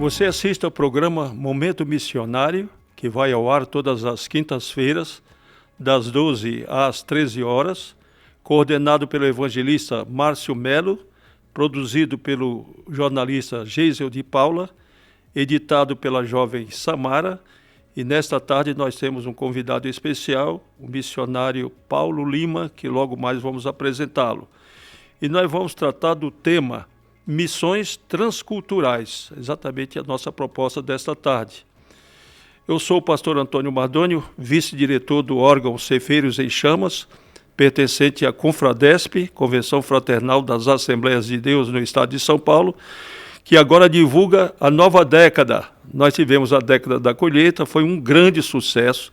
Você assiste ao programa Momento Missionário, que vai ao ar todas as quintas-feiras, das 12 às 13 horas, coordenado pelo evangelista Márcio Melo, produzido pelo jornalista Geisel de Paula, editado pela jovem Samara, e nesta tarde nós temos um convidado especial, o missionário Paulo Lima, que logo mais vamos apresentá-lo. E nós vamos tratar do tema Missões Transculturais, exatamente a nossa proposta desta tarde. Eu sou o pastor Antônio Mardônio, vice-diretor do órgão Ceifeiros em Chamas, pertencente à Confradesp, Convenção Fraternal das Assembleias de Deus no estado de São Paulo, que agora divulga a nova década. Nós tivemos a década da colheita, foi um grande sucesso,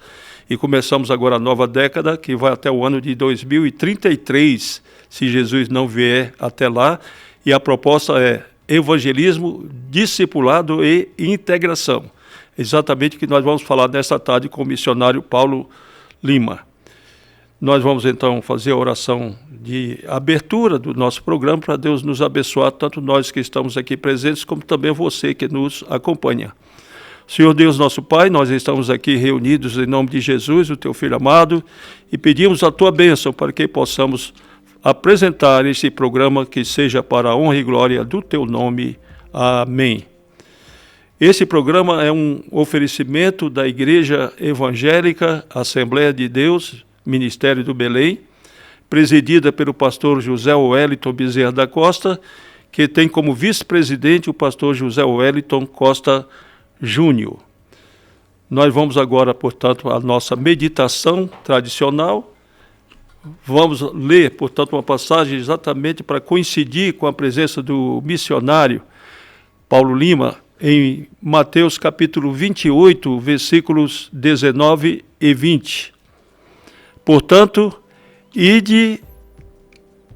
e começamos agora a nova década, que vai até o ano de 2033, se Jesus não vier até lá, e a proposta é evangelismo, discipulado e integração. Exatamente o que nós vamos falar nesta tarde com o missionário Paulo Lima. Nós vamos então fazer a oração de abertura do nosso programa para Deus nos abençoar, tanto nós que estamos aqui presentes, como também você que nos acompanha. Senhor Deus nosso Pai, nós estamos aqui reunidos em nome de Jesus, o Teu Filho amado, e pedimos a Tua bênção para que possamos apresentar este programa que seja para a honra e glória do Teu nome. Amém. Esse programa é um oferecimento da Igreja Evangélica Assembleia de Deus, Ministério do Belém, presidida pelo pastor José Wellington Bezerra da Costa, que tem como vice-presidente o pastor José Wellington Costa Júnior. Nós vamos agora, portanto, a nossa meditação tradicional. Vamos ler, portanto, uma passagem exatamente para coincidir com a presença do missionário Paulo Lima, em Mateus capítulo 28, versículos 19 e 20. Portanto, ide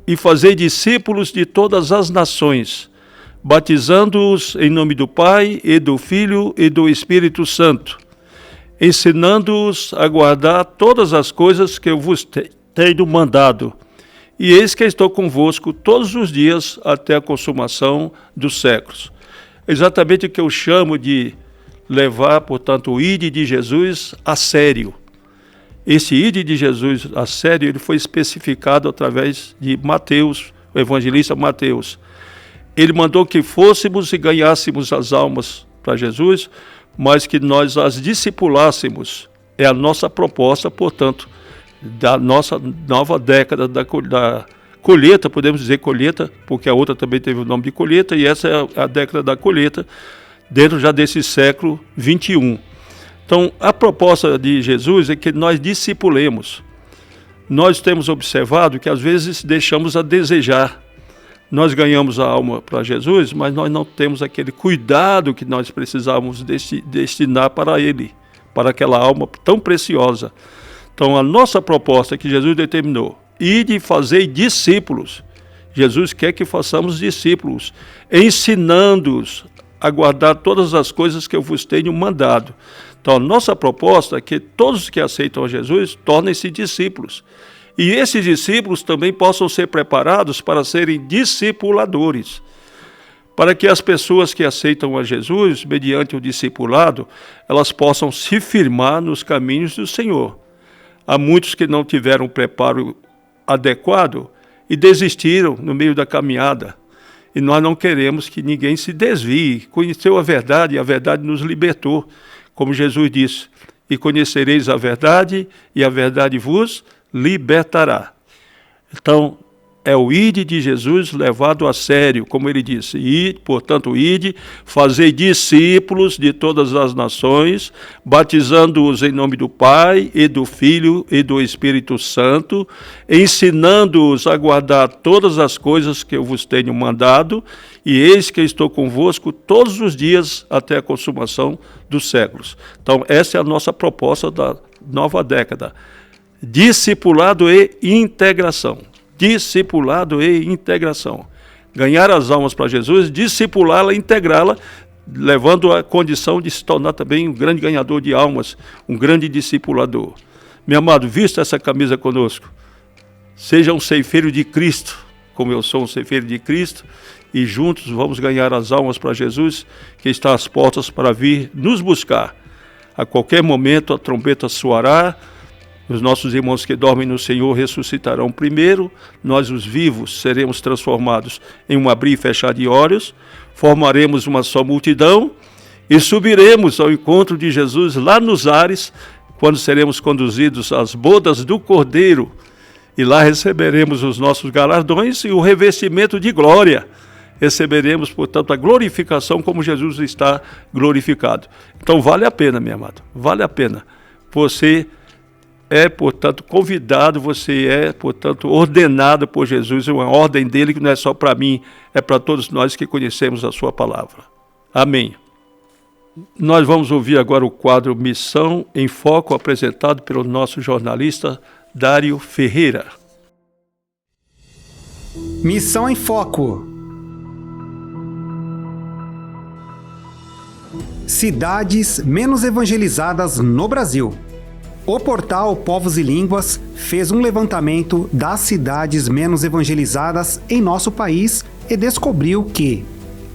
e fazei discípulos de todas as nações, batizando-os em nome do Pai, e do Filho e do Espírito Santo, ensinando-os a guardar todas as coisas que eu vos tenho mandado. E eis que estou convosco todos os dias até a consumação dos séculos. Exatamente o que eu chamo de levar, portanto, o ide de Jesus a sério. Esse ide de Jesus a sério, ele foi especificado através de Mateus, o evangelista Mateus. Ele mandou que fôssemos e ganhássemos as almas para Jesus, mas que nós as discipulássemos. É a nossa proposta, portanto, da nossa nova década da colheita, podemos dizer colheita, porque a outra também teve o nome de colheita, e essa é a década da colheita, dentro já desse século 21. Então, a proposta de Jesus é que nós discipulemos. Nós temos observado que às vezes deixamos a desejar. Nós ganhamos a alma para Jesus, mas nós não temos aquele cuidado que nós precisávamos destinar para Ele, para aquela alma tão preciosa. Então, a nossa proposta que Jesus determinou, ide e fazei discípulos. Jesus quer que façamos discípulos, ensinando-os a guardar todas as coisas que eu vos tenho mandado. Então, a nossa proposta é que todos que aceitam a Jesus tornem-se discípulos. E esses discípulos também possam ser preparados para serem discipuladores. Para que as pessoas que aceitam a Jesus, mediante o discipulado, elas possam se firmar nos caminhos do Senhor. Há muitos que não tiveram preparo adequado e desistiram no meio da caminhada. E nós não queremos que ninguém se desvie. Conheceu a verdade e a verdade nos libertou. Como Jesus disse, e conhecereis a verdade, e a verdade vos libertará. Então, é o ide de Jesus levado a sério, como ele disse. Ide, portanto, ide, fazei discípulos de todas as nações, batizando-os em nome do Pai, e do Filho, e do Espírito Santo, ensinando-os a guardar todas as coisas que eu vos tenho mandado, e eis que estou convosco todos os dias até a consumação dos séculos. Então, essa é a nossa proposta da nova década. Discipulado e integração. Discipulado e integração. Ganhar as almas para Jesus, discipulá-la, integrá-la, levando a condição de se tornar também um grande ganhador de almas, um grande discipulador. Meu amado, vista essa camisa conosco. Seja um ceifeiro de Cristo, como eu sou um ceifeiro de Cristo, e juntos vamos ganhar as almas para Jesus, que está às portas para vir nos buscar. A qualquer momento a trombeta soará, os nossos irmãos que dormem no Senhor ressuscitarão primeiro, nós os vivos seremos transformados em um abrir e fechar de olhos, formaremos uma só multidão e subiremos ao encontro de Jesus lá nos ares, quando seremos conduzidos às bodas do Cordeiro, e lá receberemos os nossos galardões e o revestimento de glória. Receberemos, portanto, a glorificação como Jesus está glorificado. Então vale a pena, meu amado, vale a pena. Você é, portanto, convidado, você é, portanto, ordenado por Jesus, uma ordem dele que não é só para mim, é para todos nós que conhecemos a sua palavra. Amém. Nós vamos ouvir agora o quadro Missão em Foco, apresentado pelo nosso jornalista Dário Ferreira. Missão em Foco. Cidades menos evangelizadas no Brasil. O portal Povos e Línguas fez um levantamento das cidades menos evangelizadas em nosso país e descobriu que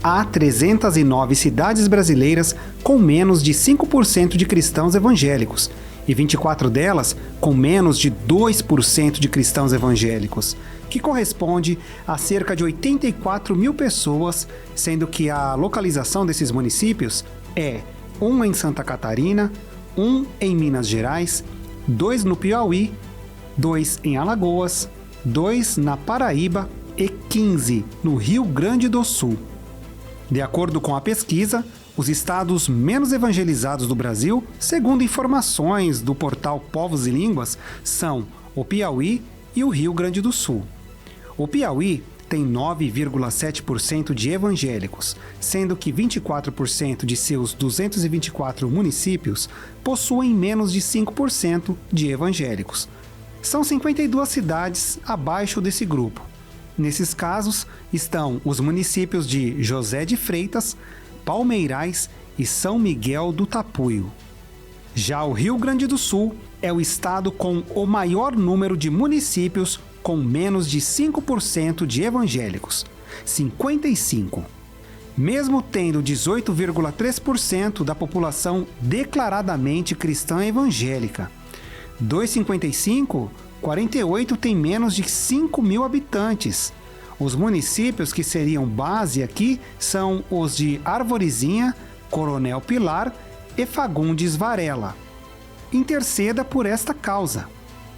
há 309 cidades brasileiras com menos de 5% de cristãos evangélicos e 24 delas com menos de 2% de cristãos evangélicos, que corresponde a cerca de 84 mil pessoas, sendo que a localização desses municípios é um em Santa Catarina, um em Minas Gerais, 2 no Piauí, 2 em Alagoas, 2 na Paraíba e 15 no Rio Grande do Sul. De acordo com a pesquisa, os estados menos evangelizados do Brasil, segundo informações do portal Povos e Línguas, são o Piauí e o Rio Grande do Sul. O Piauí tem 9,7% de evangélicos, sendo que 24% de seus 224 municípios possuem menos de 5% de evangélicos. São 52 cidades abaixo desse grupo. Nesses casos estão os municípios de José de Freitas, Palmeirais e São Miguel do Tapuio. Já o Rio Grande do Sul é o estado com o maior número de municípios com menos de 5% de evangélicos, 55. Mesmo tendo 18,3% da população declaradamente cristã evangélica. 255, 48 tem menos de 5 mil habitantes. Os municípios que seriam base aqui são os de Arvorezinha, Coronel Pilar e Fagundes Varela. Interceda por esta causa,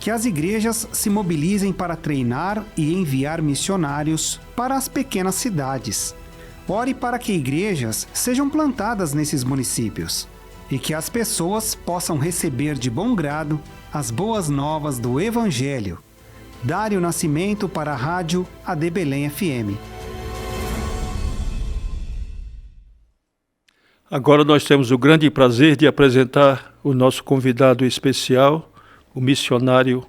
que as igrejas se mobilizem para treinar e enviar missionários para as pequenas cidades. Ore para que igrejas sejam plantadas nesses municípios e que as pessoas possam receber de bom grado as boas novas do Evangelho. Dário Nascimento para a Rádio AD Belém FM. Agora nós temos o grande prazer de apresentar o nosso convidado especial, o missionário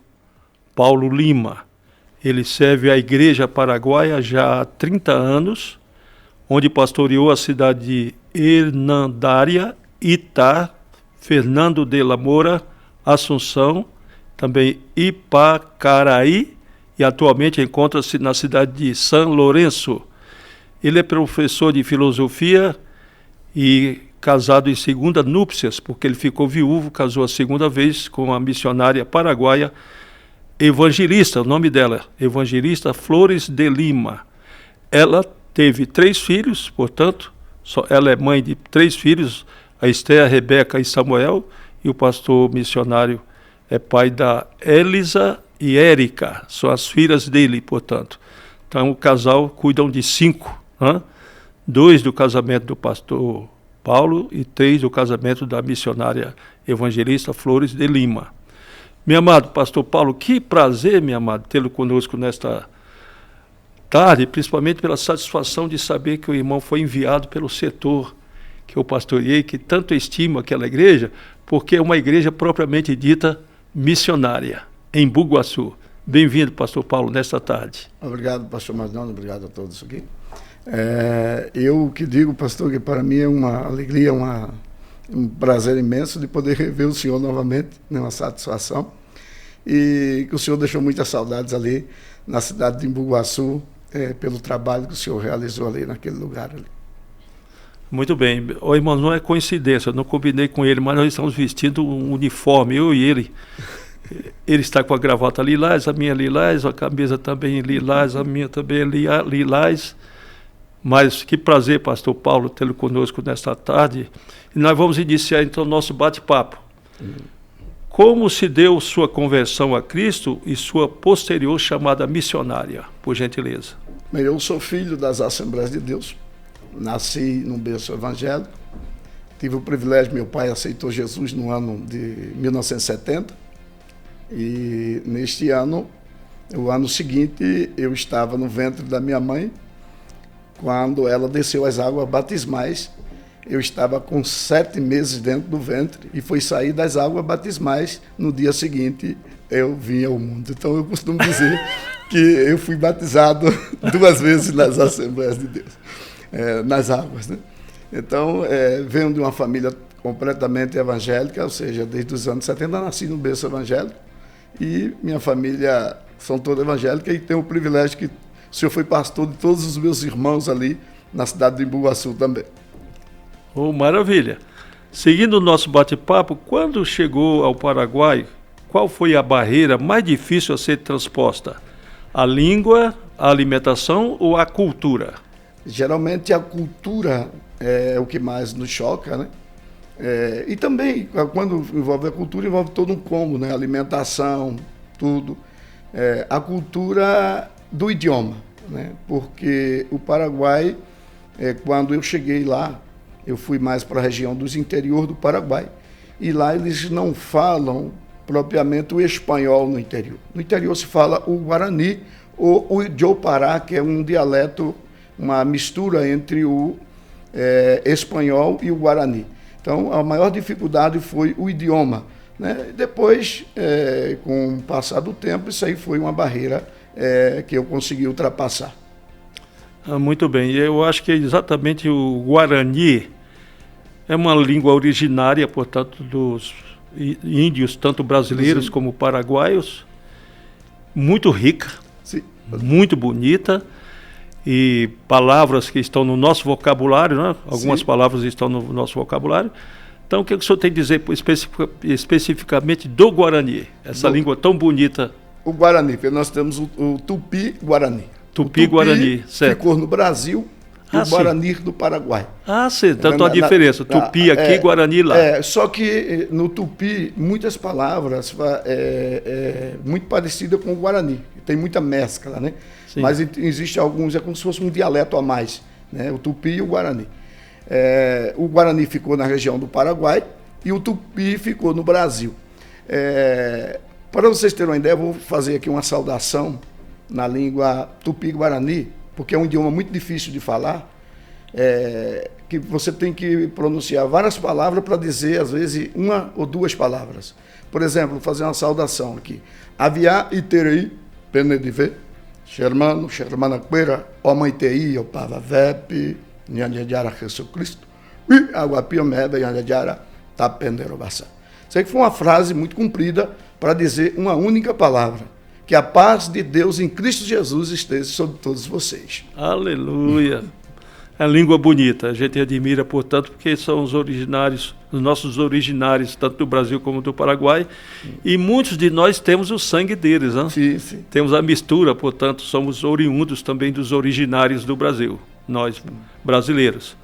Paulo Lima. Ele serve a Igreja Paraguaia já há 30 anos, onde pastoreou a cidade de Hernandária, Itá, Fernando de la Mora, Assunção, também Ipacaraí, e atualmente encontra-se na cidade de São Lourenço. Ele é professor de filosofia e casado em segunda núpcias, porque ele ficou viúvo, casou a segunda vez com a missionária paraguaia Evangelista, o nome dela, Evangelista Flores de Lima. Ela teve 3 filhos, portanto, ela é mãe de 3 filhos, a Esther, a Rebeca e Samuel, e o pastor missionário é pai da Elisa e Érica, são as filhas dele, portanto. Então o casal cuidam de 5, 2 do casamento do pastor Paulo e 3 do casamento da missionária Evangelista Flores de Lima. Meu amado pastor Paulo, que prazer, meu amado, tê-lo conosco nesta tarde, principalmente pela satisfação de saber que o irmão foi enviado pelo setor que eu pastoreei, que tanto estima aquela igreja, porque é uma igreja propriamente dita missionária, em Bugaçu. Bem-vindo, pastor Paulo, nesta tarde. Obrigado, pastor Magnão, obrigado a todos aqui. Eu que digo, pastor, que para mim é uma alegria, um prazer imenso de poder rever o senhor novamente, uma satisfação, e que o senhor deixou muitas saudades ali na cidade de Bugaçu, pelo trabalho que o senhor realizou ali naquele lugar ali. Muito bem. Ô, irmão, não é coincidência, eu não combinei com ele, mas nós estamos vestindo um uniforme, eu e ele. Ele está com a gravata lilás, a minha lilás, a camisa também lilás, a minha também lilás. Mas que prazer, pastor Paulo, tê-lo conosco nesta tarde. E nós vamos iniciar então o nosso bate-papo. Como se deu sua conversão a Cristo e sua posterior chamada missionária, por gentileza? Bem, eu sou filho das Assembleias de Deus, nasci num berço evangélico, tive o privilégio, meu pai aceitou Jesus no ano de 1970, e neste ano, o ano seguinte, eu estava no ventre da minha mãe, quando ela desceu as águas batismais. Eu estava com 7 meses dentro do ventre e foi sair das águas batismais. No dia seguinte, eu vim ao mundo. Então, eu costumo dizer que eu fui batizado 2 vezes nas Assembleias de Deus, nas águas, né? Então, venho de uma família completamente evangélica, ou seja, desde os anos 70 nasci no berço evangélico e minha família são toda evangélica e tenho o privilégio que o senhor foi pastor de todos os meus irmãos ali na cidade de Imbuguaçu também. Oh, maravilha. Seguindo o nosso bate-papo, quando chegou ao Paraguai, qual foi a barreira mais difícil a ser transposta? A língua, a alimentação ou a cultura? Geralmente a cultura é o que mais nos choca, né? E também, quando envolve a cultura, envolve todo um combo, né? Alimentação, tudo. A cultura do idioma, né? Porque o Paraguai, quando eu cheguei lá, eu fui mais para a região dos interior do Paraguai. E lá eles não falam propriamente o espanhol no interior. No interior se fala o Guarani ou o Jopará, que é um dialeto, uma mistura entre o espanhol e o Guarani. Então, a maior dificuldade foi o idioma, né? Depois, com o passar do tempo, isso aí foi uma barreira que eu consegui ultrapassar. Muito bem, eu acho que exatamente o Guarani é uma língua originária, portanto, dos índios, tanto brasileiros como paraguaios, muito rica, sim, muito bonita, e palavras que estão no nosso vocabulário, né? Algumas sim, palavras estão no nosso vocabulário. Então, o que o senhor tem a dizer especificamente do Guarani, essa língua tão bonita? O Guarani, porque nós temos o Tupi-Guarani. Tupi-Guarani, certo. Ficou no Brasil e o Guarani do Paraguai. Ah, sim, tanto a diferença, Tupi aqui, Guarani lá. Só que no Tupi, muitas palavras muito parecidas com o Guarani, tem muita mescla, né? Sim. Mas existe alguns, é como se fosse um dialeto a mais, né? O Tupi e o Guarani. O Guarani ficou na região do Paraguai e o Tupi ficou no Brasil. Para vocês terem uma ideia, eu vou fazer aqui uma saudação na língua Tupi-Guarani, porque é um idioma muito difícil de falar, que você tem que pronunciar várias palavras para dizer, às vezes, 1 ou 2 palavras. Por exemplo, vou fazer uma saudação aqui. Aviá iterei, penedive, Shermano, Shermanaqueira, Omaitei, Opava Vep, Nhanjara Jesus Cristo, e Aguapio Meba, Nhanjara Tapenderobassa. Isso aí foi uma frase muito comprida para dizer uma única palavra. Que a paz de Deus em Cristo Jesus esteja sobre todos vocês. Aleluia! É língua bonita, a gente admira, portanto, porque são os originários, os nossos originários, tanto do Brasil como do Paraguai, e muitos de nós temos o sangue deles, né? Sim, sim. Temos a mistura, portanto, somos oriundos também dos originários do Brasil, nós brasileiros.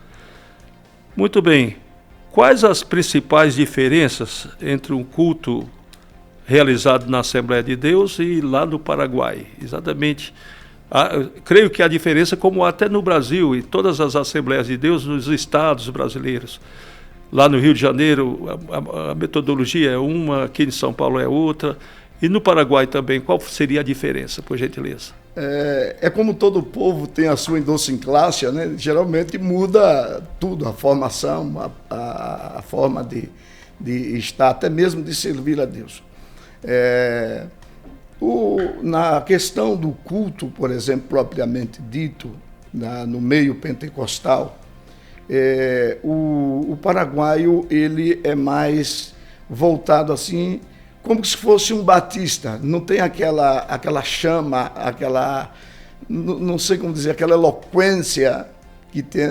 Muito bem, quais as principais diferenças entre um culto realizado na Assembleia de Deus e lá no Paraguai? Exatamente. Creio que a diferença, como até no Brasil, e todas as Assembleias de Deus nos estados brasileiros. Lá no Rio de Janeiro, a metodologia é uma, aqui em São Paulo é outra. E no Paraguai também, qual seria a diferença, por gentileza? Como todo povo tem a sua idiosincrásia, né? Geralmente muda tudo, a formação, a forma de estar, até mesmo de servir a Deus. Na questão do culto, por exemplo, propriamente dito, no meio pentecostal, o paraguaio ele é mais voltado assim, como se fosse um batista, não tem aquela chama, não sei como dizer, aquela eloquência que tem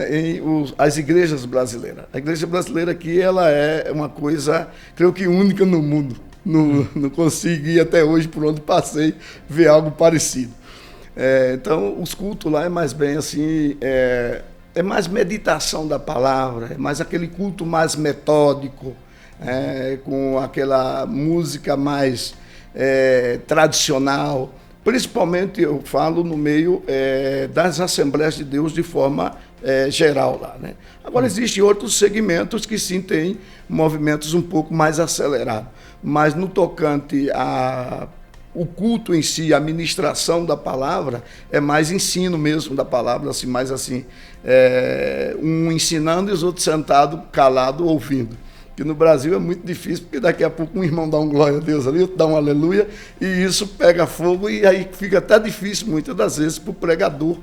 as igrejas brasileiras. A igreja brasileira aqui, ela é uma coisa, creio que única no mundo. Não consegui até hoje, por onde passei, ver algo parecido. Então, os cultos lá é mais bem assim, é mais meditação da palavra, é mais aquele culto mais metódico, com aquela música mais tradicional. Principalmente, eu falo no meio das Assembleias de Deus de forma geral lá, né? Agora, existem outros segmentos que sim têm movimentos um pouco mais acelerados. Mas no tocante o culto em si, a ministração da palavra, é mais ensino mesmo da palavra, assim, mais assim, um ensinando e os outros sentados, calados, ouvindo. Que no Brasil é muito difícil, porque daqui a pouco um irmão dá um glória a Deus ali, outro dá um aleluia, e isso pega fogo, e aí fica até difícil, muitas das vezes, para o pregador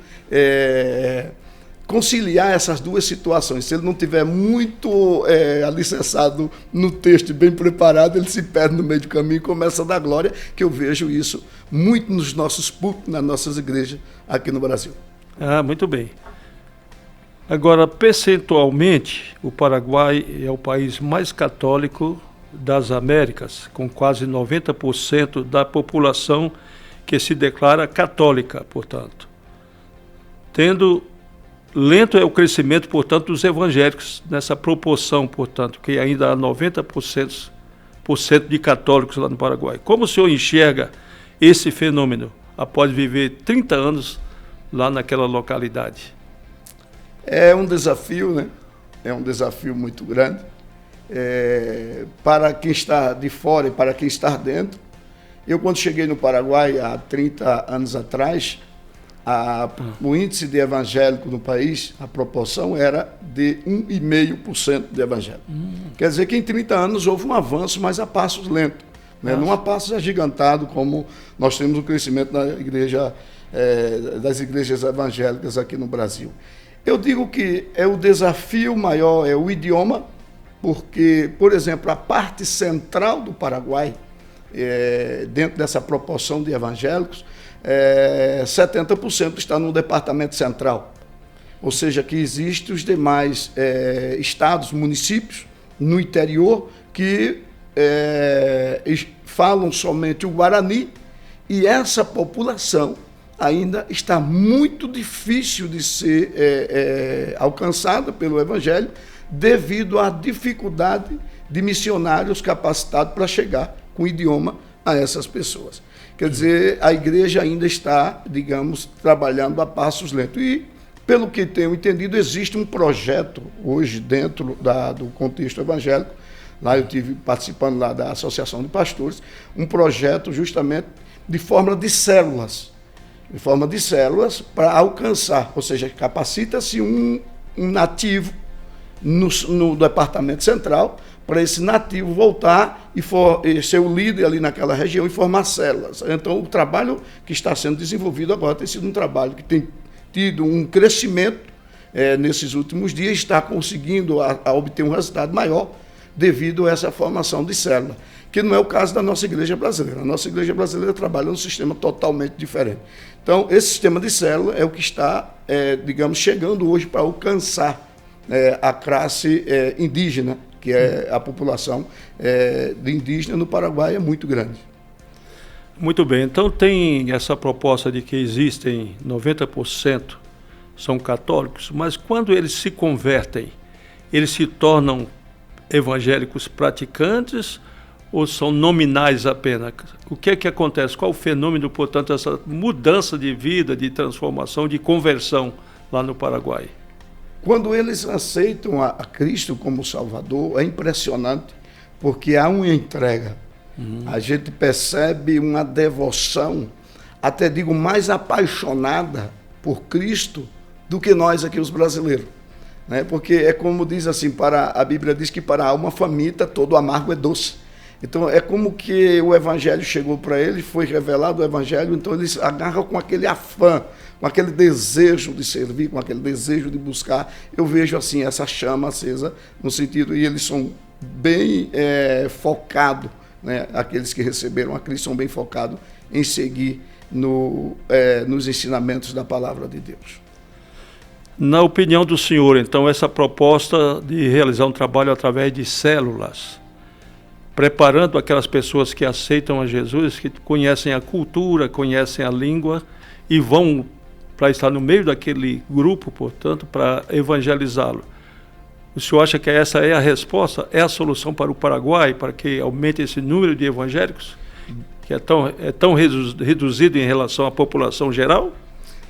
conciliar essas duas situações. Se ele não tiver muito alicerçado no texto, bem preparado, ele se perde no meio do caminho e começa a dar glória, que eu vejo isso muito nos nossos púlpitos, nas nossas igrejas aqui no Brasil. Muito bem. Agora, percentualmente, o Paraguai é o país mais católico das Américas, com quase 90% da população que se declara católica, portanto. Lento é o crescimento, portanto, dos evangélicos, nessa proporção, portanto, que ainda há 90% de católicos lá no Paraguai. Como o senhor enxerga esse fenômeno após viver 30 anos lá naquela localidade? É um desafio, né? É um desafio muito grande. Para quem está de fora e para quem está dentro. Eu, quando cheguei no Paraguai, há 30 anos atrás, o índice de evangélico no país, a proporção era de 1,5% de evangélico. Quer dizer que em 30 anos houve um avanço, mas a passos lentos, né? Não a passos agigantados, como nós temos o crescimento das igrejas evangélicas aqui no Brasil. Eu digo que o desafio maior é o idioma, porque, por exemplo, a parte central do Paraguai, dentro dessa proporção de evangélicos, 70% está no departamento central. Ou seja, que existem os demais estados, municípios, no interior, que falam somente o Guarani, e essa população ainda está muito difícil de ser alcançada pelo Evangelho, devido à dificuldade de missionários capacitados para chegar com o idioma a essas pessoas. Quer dizer, a igreja ainda está, digamos, trabalhando a passos lentos. E, pelo que tenho entendido, existe um projeto hoje dentro do contexto evangélico. Lá eu estive participando lá da Associação de Pastores, um projeto justamente de forma de células para alcançar, ou seja, capacita-se um nativo no departamento central, para esse nativo voltar e ser o líder ali naquela região e formar células. Então, o trabalho que está sendo desenvolvido agora tem sido um trabalho que tem tido um crescimento nesses últimos dias, está conseguindo a obter um resultado maior devido a essa formação de célula, que não é o caso da nossa igreja brasileira. A nossa igreja brasileira trabalha num sistema totalmente diferente. Então, esse sistema de célula é o que está, digamos, chegando hoje para alcançar a classe indígena, que é a população de indígena no Paraguai é muito grande. Muito bem, então tem essa proposta de que existem 90% são católicos, mas quando eles se convertem, eles se tornam evangélicos praticantes ou são nominais apenas? O que é que acontece? Qual o fenômeno, portanto, essa mudança de vida, de transformação, de conversão lá no Paraguai? Quando eles aceitam a Cristo como Salvador, é impressionante, porque há uma entrega. A gente percebe uma devoção, até digo, mais apaixonada por Cristo do que nós aqui, os brasileiros. Né? Porque é como diz assim, a Bíblia diz que para a alma faminta todo amargo é doce. Então é como que o Evangelho chegou para eles, foi revelado o Evangelho, então eles agarram com aquele afã, com aquele desejo de servir, com aquele desejo de buscar. Eu vejo assim essa chama acesa, no sentido, e eles são bem focados, né? Aqueles que receberam a Cristo são bem focados em seguir nos ensinamentos da palavra de Deus. Na opinião do senhor, então, essa proposta de realizar um trabalho através de células, preparando aquelas pessoas que aceitam a Jesus, que conhecem a cultura, conhecem a língua e vão para estar no meio daquele grupo, portanto, para evangelizá-lo. O senhor acha que essa é a resposta, é a solução para o Paraguai, para que aumente esse número de evangélicos, que é tão reduzido em relação à população geral?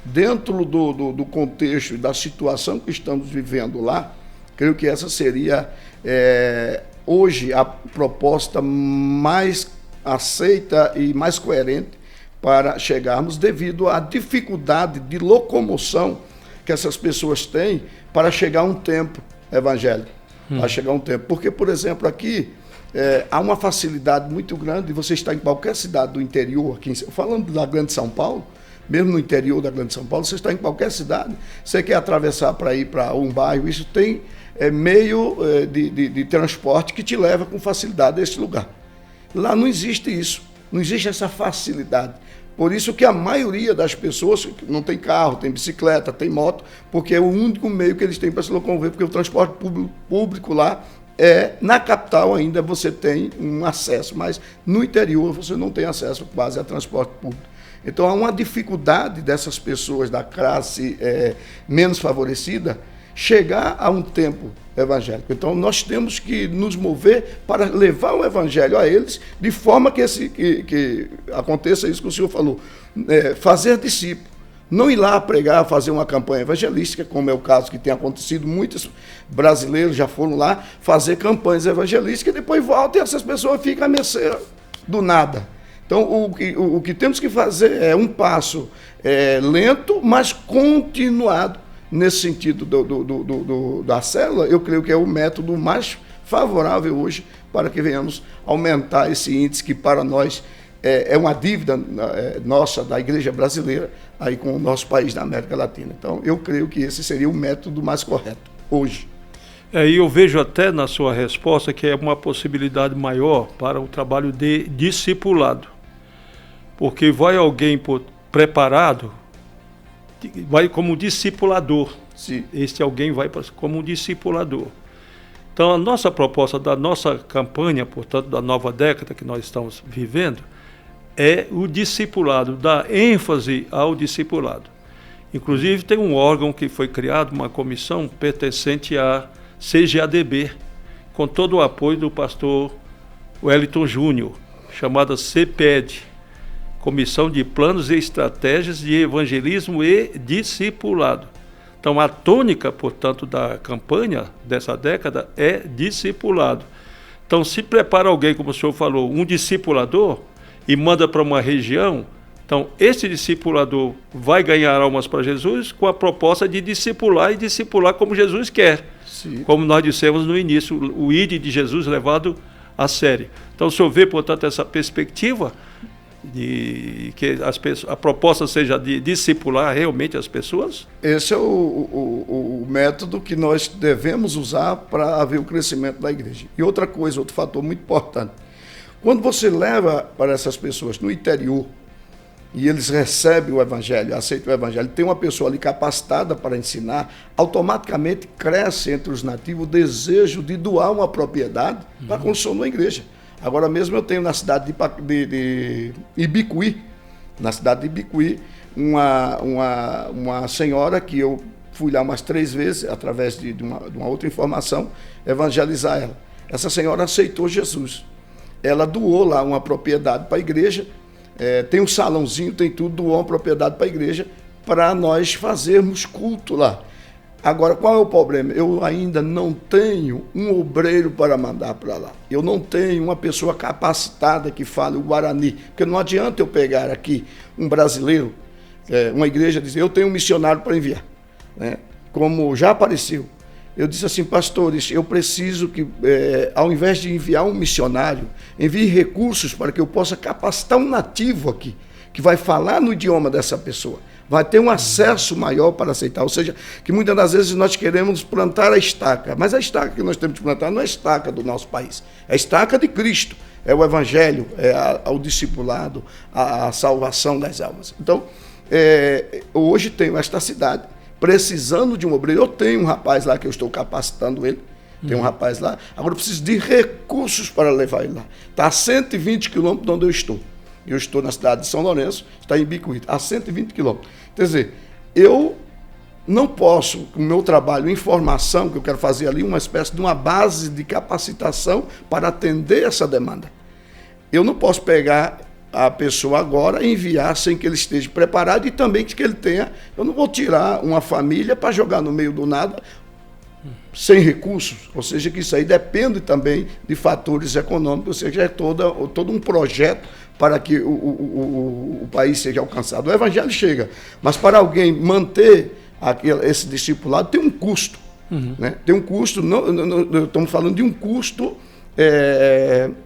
Dentro do contexto da situação que estamos vivendo lá, creio que essa seria hoje a proposta mais aceita e mais coerente para chegarmos, devido à dificuldade de locomoção que essas pessoas têm para chegar a um tempo evangélico. Para chegar a um tempo. Porque, por exemplo, aqui há uma facilidade muito grande de você estar em qualquer cidade do interior, aqui, falando da Grande São Paulo, mesmo no interior da Grande São Paulo, você está em qualquer cidade, você quer atravessar para ir para um bairro, isso tem meio de transporte que te leva com facilidade a esse lugar. Lá não existe isso, não existe essa facilidade. Por isso que a maioria das pessoas não tem carro, tem bicicleta, tem moto, porque é o único meio que eles têm para se locomover, porque o transporte público lá na capital ainda você tem um acesso, mas no interior você não tem acesso quase a transporte público. Então há uma dificuldade dessas pessoas da classe menos favorecida chegar a um tempo evangélico. Então nós temos que nos mover para levar o evangelho a eles, de forma que aconteça isso que o senhor falou, fazer discípulo. Não ir lá pregar, fazer uma campanha evangelística, como é o caso que tem acontecido, muitos brasileiros já foram lá fazer campanhas evangelísticas e depois voltam e essas pessoas ficam a mercê do nada. Então, o que temos que fazer é um passo lento, mas continuado. Nesse sentido da célula, eu creio que é o método mais favorável hoje para que venhamos aumentar esse índice que para nós é uma dívida nossa da igreja brasileira aí com o nosso país da América Latina. Então, eu creio que esse seria o método mais correto hoje. E eu vejo até na sua resposta que é uma possibilidade maior para o trabalho de discipulado. Porque vai alguém preparado, vai como discipulador. Sim. Este alguém vai como discipulador. Então, a nossa proposta da nossa campanha, portanto, da nova década que nós estamos vivendo, é o discipulado, dar ênfase ao discipulado. Inclusive, tem um órgão que foi criado, uma comissão pertencente à CGADB, com todo o apoio do pastor Wellington Júnior, chamada CPED, Comissão de Planos e Estratégias de Evangelismo e Discipulado. Então, a tônica, portanto, da campanha dessa década é discipulado. Então, se prepara alguém, como o senhor falou, um discipulador, e manda para uma região, então, esse discipulador vai ganhar almas para Jesus com a proposta de discipular e discipular como Jesus quer. Sim. Como nós dissemos no início, o ide de Jesus levado a sério. Então, o senhor vê, portanto, essa perspectiva de que a proposta seja de discipular realmente as pessoas? Esse é o método que nós devemos usar para haver o crescimento da igreja. E outra coisa, outro fator muito importante, quando você leva para essas pessoas no interior e eles recebem o evangelho, aceitam o evangelho, tem uma pessoa ali capacitada para ensinar, automaticamente cresce entre os nativos o desejo de doar uma propriedade para a construção de uma igreja. Agora mesmo eu tenho na cidade de Ibicuí, uma senhora que eu fui lá umas 3 vezes, através de uma outra informação, evangelizar ela. Essa senhora aceitou Jesus. Ela doou lá uma propriedade para a igreja, tem um salãozinho, tem tudo, doou uma propriedade para a igreja, para nós fazermos culto lá. Agora, qual é o problema? Eu ainda não tenho um obreiro para mandar para lá. Eu não tenho uma pessoa capacitada que fale o Guarani. Porque não adianta eu pegar aqui um brasileiro, uma igreja, e dizer, eu tenho um missionário para enviar. Né? Como já apareceu. Eu disse assim, pastores, eu preciso que, ao invés de enviar um missionário, envie recursos para que eu possa capacitar um nativo aqui, que vai falar no idioma dessa pessoa. Vai ter um acesso maior para aceitar. Ou seja, que muitas das vezes nós queremos plantar a estaca, mas a estaca que nós temos que plantar não é a estaca do nosso país, é a estaca de Cristo, é o evangelho, é o discipulado, a salvação das almas. Então, hoje tenho esta cidade precisando de um obreiro. Eu tenho um rapaz lá que eu estou capacitando ele, tem um rapaz lá, agora eu preciso de recursos para levar ele lá. Está a 120 quilômetros de onde eu estou. Eu estou na cidade de São Lourenço, está em Bicuíta, a 120 quilômetros. Quer dizer, eu não posso, com o meu trabalho em formação, que eu quero fazer ali, uma espécie de uma base de capacitação para atender essa demanda. Eu não posso pegar a pessoa agora e enviar sem que ele esteja preparado e também que ele tenha... Eu não vou tirar uma família para jogar no meio do nada sem recursos, ou seja, que isso aí depende também de fatores econômicos, ou seja, é todo um projeto para que o país seja alcançado. O evangelho chega, mas para alguém manter esse discipulado tem um custo. Né? Tem um custo, estamos falando de um custo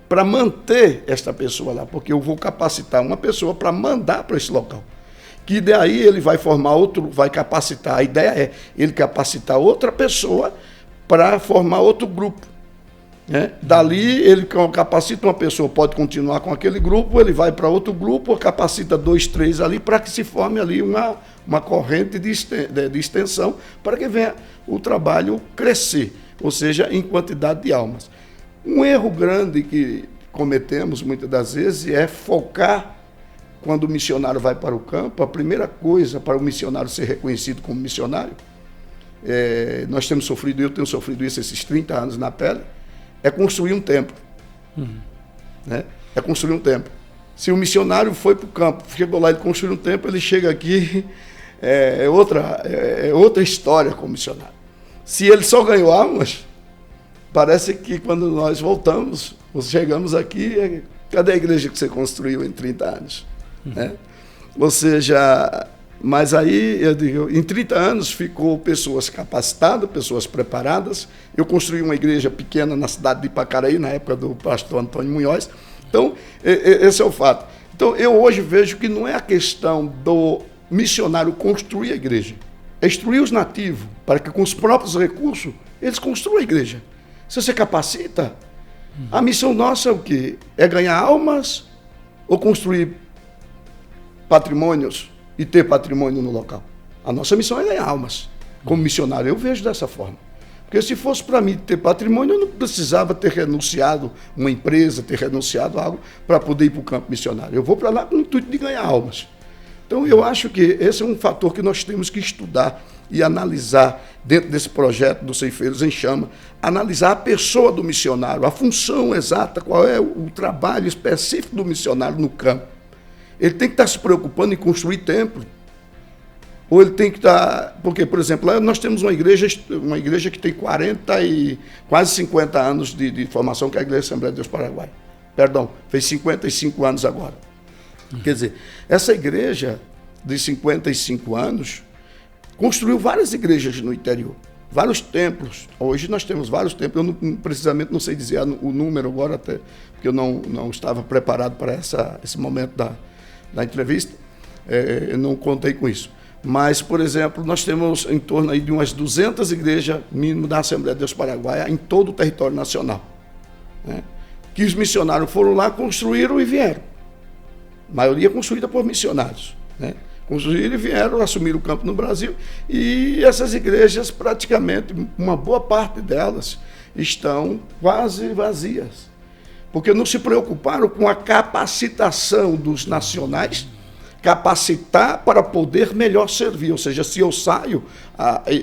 para manter esta pessoa lá, porque eu vou capacitar uma pessoa para mandar para esse local. Que daí ele vai formar outro, vai capacitar. A ideia é ele capacitar outra pessoa para formar outro grupo. Né? Dali ele capacita uma pessoa, pode continuar com aquele grupo, ele vai para outro grupo, capacita 2, 3 ali, para que se forme ali uma corrente de extensão, para que venha o trabalho crescer, ou seja, em quantidade de almas. Um erro grande que cometemos muitas das vezes é focar. Quando o missionário vai para o campo, a primeira coisa para o missionário ser reconhecido como missionário, nós temos sofrido, eu tenho sofrido isso esses 30 anos na pele, é construir um templo. Né? É construir um templo. Se o missionário foi para o campo, chegou lá, ele construiu um templo, ele chega aqui, é outra história como missionário. Se ele só ganhou almas, parece que quando nós voltamos, chegamos aqui, cadê a igreja que você construiu em 30 anos? Né? Ou seja, mas aí, eu digo, em 30 anos ficou pessoas capacitadas, pessoas preparadas. Eu construí uma igreja pequena na cidade de Ipacaraí, na época do pastor Antônio Munhoz. Então, esse é o fato. Então, eu hoje vejo que não é a questão do missionário construir a igreja, é instruir os nativos, para que com os próprios recursos, eles construam a igreja. Se você capacita, a missão nossa é o quê? É ganhar almas ou construir patrimônios e ter patrimônio no local? A nossa missão é ganhar almas. Como missionário, eu vejo dessa forma. Porque se fosse para mim ter patrimônio, eu não precisava ter renunciado uma empresa, ter renunciado a algo para poder ir para o campo missionário. Eu vou para lá com o intuito de ganhar almas. Então, eu acho que esse é um fator que nós temos que estudar e analisar dentro desse projeto dos Ceifeiros em Chama, analisar a pessoa do missionário, a função exata, qual é o trabalho específico do missionário no campo. Ele tem que estar se preocupando em construir templo. Ou ele tem que estar... Porque, por exemplo, lá nós temos uma igreja que tem 40 e quase 50 anos de formação, que é a Igreja Assembleia de Deus Paraguai. Perdão, fez 55 anos agora. Quer dizer, essa igreja de 55 anos construiu várias igrejas no interior, vários templos. Hoje nós temos vários templos. Eu precisamente não sei dizer o número agora, até porque eu não estava preparado para esse momento da entrevista, eu não contei com isso. Mas, por exemplo, nós temos em torno aí de umas 200 igrejas, mínimo, da Assembleia de Deus Paraguai, em todo o território nacional. Né? Que os missionários foram lá, construíram e vieram. A maioria construída por missionários. Né? Construíram e vieram, assumiram o campo no Brasil. E essas igrejas, praticamente, uma boa parte delas, estão quase vazias. Porque não se preocuparam com a capacitação dos nacionais, capacitar para poder melhor servir. Ou seja, se eu saio,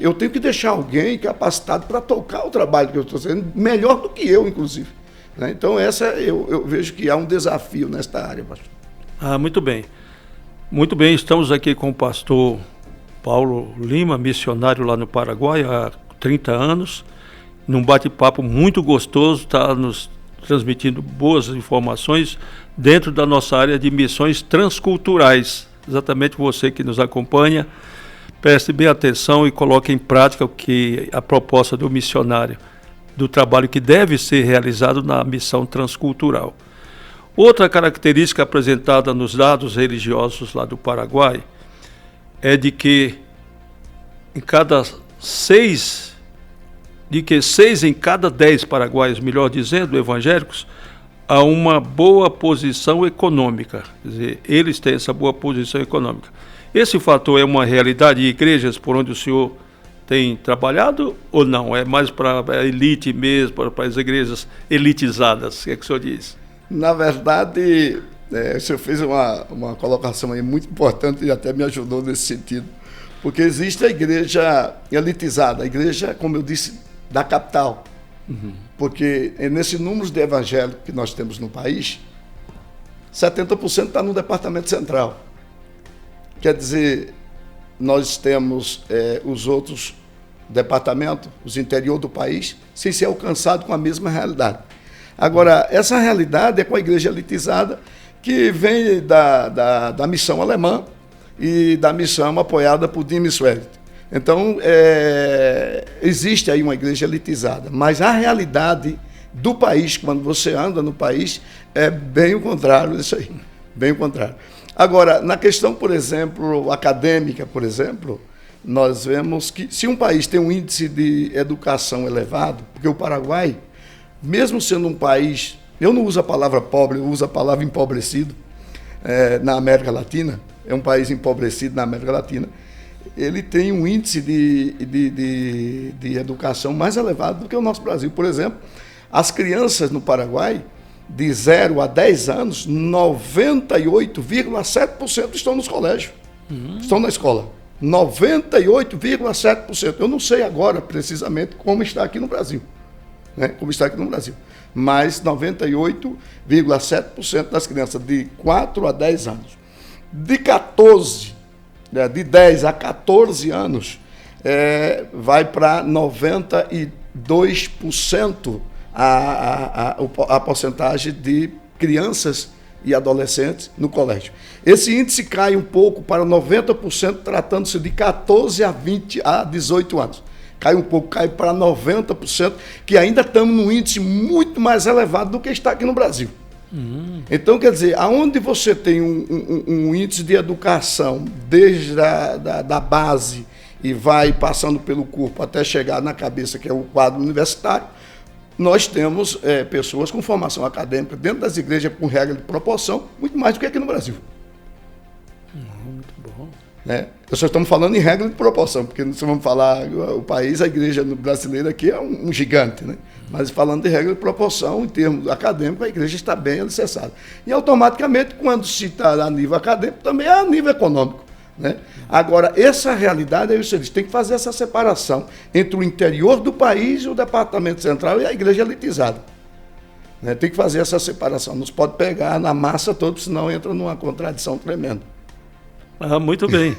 eu tenho que deixar alguém capacitado para tocar o trabalho que eu estou fazendo, melhor do que eu, inclusive. Né? Então, eu vejo que há um desafio nesta área, pastor. Muito bem. Muito bem, estamos aqui com o pastor Paulo Lima, missionário lá no Paraguai há 30 anos, num bate-papo muito gostoso, está nos transmitindo boas informações dentro da nossa área de missões transculturais. Exatamente você que nos acompanha, preste bem atenção e coloque em prática o que a proposta do missionário, do trabalho que deve ser realizado na missão transcultural. Outra característica apresentada nos dados religiosos lá do Paraguai é de que seis em cada 10 paraguaios, melhor dizendo, evangélicos, a uma boa posição econômica. Quer dizer, eles têm essa boa posição econômica. Esse fator é uma realidade de igrejas por onde o senhor tem trabalhado ou não? É mais para a elite mesmo, para as igrejas elitizadas? O que é que o senhor diz? Na verdade, o senhor fez uma colocação aí muito importante e até me ajudou nesse sentido. Porque existe a igreja elitizada, a igreja, como eu disse, da capital. Uhum. Porque nesse número de evangélicos que nós temos no país, 70% está no departamento central. Quer dizer, nós temos os outros departamentos, os interior do país, sem ser alcançado com a mesma realidade. Agora, essa realidade é com a igreja elitizada, que vem da missão alemã e da missão apoiada por Tim Sweat. Então, existe aí uma igreja elitizada, mas a realidade do país, quando você anda no país, é bem o contrário disso aí, bem o contrário. Agora, na questão, por exemplo, acadêmica, por exemplo, nós vemos que se um país tem um índice de educação elevado, porque o Paraguai, mesmo sendo um país, eu não uso a palavra pobre, eu uso a palavra empobrecido, na América Latina, é um país empobrecido na América Latina, ele tem um índice de educação mais elevado do que o nosso Brasil. Por exemplo, as crianças no Paraguai, de 0 a 10 anos, 98,7% estão nos colégios, estão na escola. 98,7%. Eu não sei agora, precisamente, como está aqui no Brasil. Como está aqui no Brasil. Mas 98,7% das crianças de 4 a 10 anos. De 10 a 14 anos, vai para 92% a porcentagem de crianças e adolescentes no colégio. Esse índice cai um pouco para 90%, tratando-se de 14 a 18 anos. Cai um pouco, cai para 90%, que ainda estamos num índice muito mais elevado do que está aqui no Brasil. Então, quer dizer, aonde você tem um índice de educação desde da base e vai passando pelo corpo até chegar na cabeça, que é o quadro universitário, nós temos pessoas com formação acadêmica dentro das igrejas com regra de proporção, muito mais do que aqui no Brasil. Muito bom. Nós só estamos falando em regra de proporção, porque se vamos falar o país, a igreja brasileira aqui é um gigante, né? Mas falando de regra de proporção, em termos acadêmicos, a igreja está bem alicerçada. E automaticamente, quando se está a nível acadêmico, também é a nível econômico. Agora, essa realidade, aí você diz, tem que fazer essa separação entre o interior do país, o departamento central e a igreja elitizada. Tem que fazer essa separação, não se pode pegar na massa toda, senão entra numa contradição tremenda. Muito bem.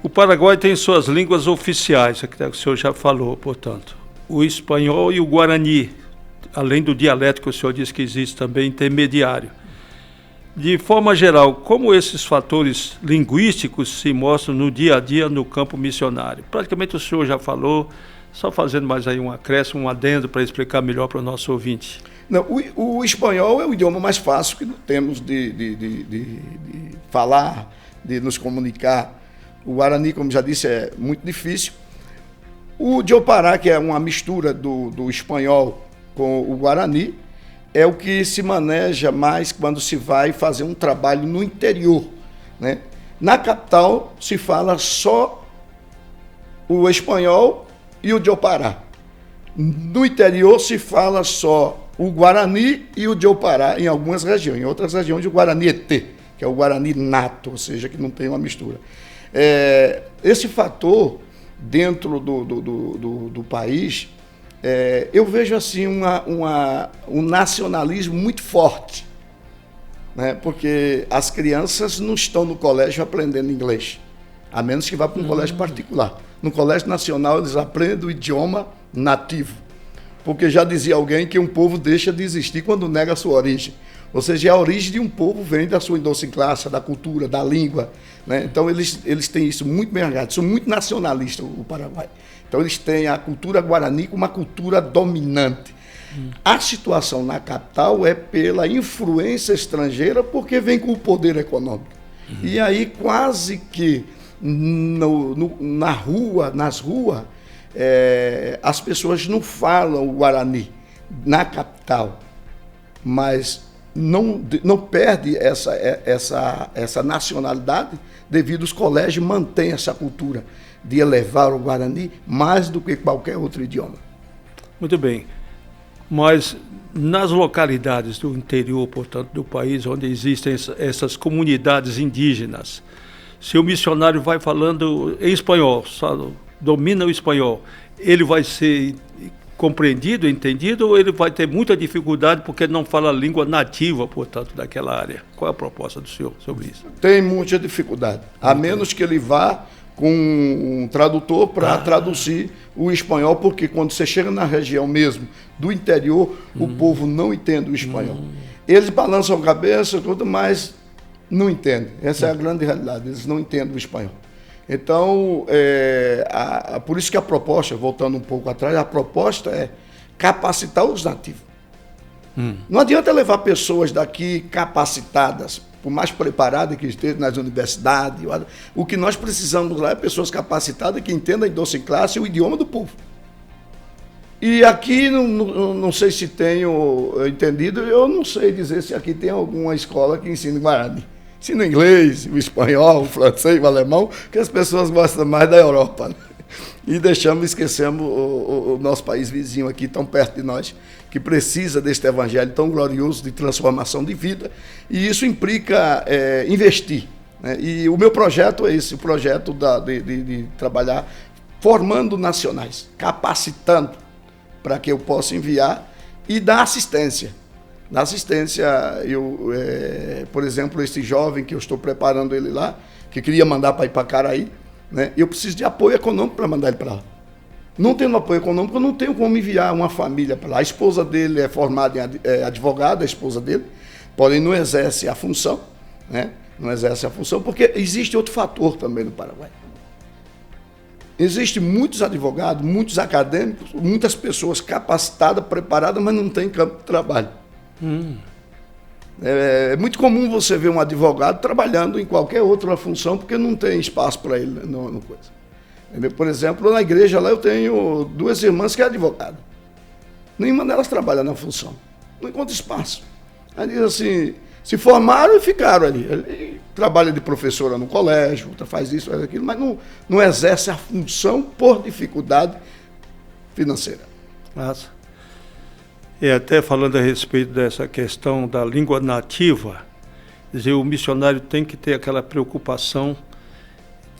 O Paraguai tem suas línguas oficiais, que o senhor já falou, portanto. O espanhol e o guarani, além do dialeto que o senhor disse que existe também, intermediário. De forma geral, como esses fatores linguísticos se mostram no dia a dia no campo missionário? Praticamente o senhor já falou, só fazendo mais aí um acréscimo, um adendo para explicar melhor para o nosso ouvinte. Não, o espanhol é o idioma mais fácil que temos de falar, de nos comunicar. O guarani, como já disse, é muito difícil. O Diopará, que é uma mistura do espanhol com o guarani, é o que se maneja mais quando se vai fazer um trabalho no interior. Na capital se fala só o espanhol e o Diopará. No interior se fala só o guarani e o Diopará em algumas regiões. Em outras regiões o guarani ET, que é o guarani nato, ou seja, que não tem uma mistura. Esse fator dentro do país, eu vejo assim um nacionalismo muito forte, porque as crianças não estão no colégio aprendendo inglês, a menos que vá para um colégio particular. No colégio nacional eles aprendem o idioma nativo, porque já dizia alguém que um povo deixa de existir quando nega a sua origem. Ou seja, a origem de um povo vem da sua idiosincrasia, da cultura, da língua. Então, eles têm isso muito bem arraigado. São muito nacionalistas, o Paraguai. Então, eles têm a cultura guarani como uma cultura dominante. A situação na capital é pela influência estrangeira, porque vem com o poder econômico. E aí, quase que nas ruas, as pessoas não falam o guarani na capital. mas não perde essa nacionalidade devido aos colégios mantêm essa cultura de elevar o Guarani mais do que qualquer outro idioma. Muito bem. Mas nas localidades do interior, portanto, do país, onde existem essas comunidades indígenas, se o missionário vai falando em espanhol, domina o espanhol, ele vai ser compreendido, entendido, ou ele vai ter muita dificuldade porque não fala a língua nativa, portanto, daquela área? Qual é a proposta do senhor sobre isso? Tem muita dificuldade, a menos que ele vá com um tradutor para traduzir o espanhol, porque quando você chega na região mesmo do interior, o povo não entende o espanhol. Eles balançam a cabeça, tudo, mas não entendem. Essa é a grande realidade, eles não entendem o espanhol. Então, por isso que a proposta, voltando um pouco atrás, a proposta é capacitar os nativos. Não adianta levar pessoas daqui capacitadas, por mais preparadas que estejam nas universidades. O que nós precisamos lá é pessoas capacitadas que entendam em doce classe o idioma do povo. E aqui, não sei se tenho entendido, eu não sei dizer se aqui tem alguma escola que ensine Guarani. Ensina inglês, o espanhol, o francês, o alemão, que as pessoas gostam mais da Europa. Né? E esquecemos o nosso país vizinho aqui, tão perto de nós, que precisa deste evangelho tão glorioso de transformação de vida. E isso implica investir. Né? E o meu projeto é esse, o projeto de trabalhar formando nacionais, capacitando para que eu possa enviar e dar assistência. Na assistência, por exemplo, esse jovem que eu estou preparando ele lá, que queria mandar para Ipacaraí, né? Eu preciso de apoio econômico para mandar ele para lá. Não tendo apoio econômico, eu não tenho como enviar uma família para lá. A esposa dele é formada em advogada, a esposa dele, porém não exerce a função, né? Não exerce a função, porque existe outro fator também no Paraguai. Existem muitos advogados, muitos acadêmicos, muitas pessoas capacitadas, preparadas, mas não têm campo de trabalho. É muito comum você ver um advogado trabalhando em qualquer outra função porque não tem espaço para ele no coisa. Por exemplo, na igreja lá eu tenho 2 irmãs que é advogada. Nenhuma delas trabalha na função. Não encontra espaço. Aí diz assim, se formaram e ficaram ali. Ele trabalha de professora no colégio, outra faz isso, faz aquilo, mas não exerce a função por dificuldade financeira. Nossa. E até falando a respeito dessa questão da língua nativa, dizer, o missionário tem que ter aquela preocupação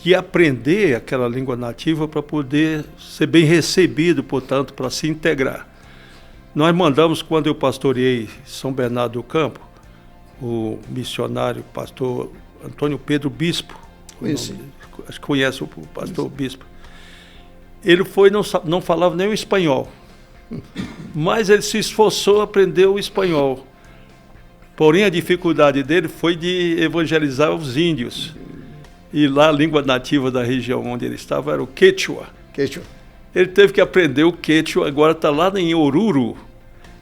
de aprender aquela língua nativa para poder ser bem recebido, portanto, para se integrar. Nós mandamos, quando eu pastoreei São Bernardo do Campo, o missionário, pastor Antônio Pedro Bispo, acho que conhece o pastor Bispo, ele foi, não falava nem o espanhol, mas ele se esforçou a aprender o espanhol. Porém, a dificuldade dele foi de evangelizar os índios. E lá a língua nativa da região onde ele estava era o quechua. Ele teve que aprender o quechua, agora está lá em Oruro,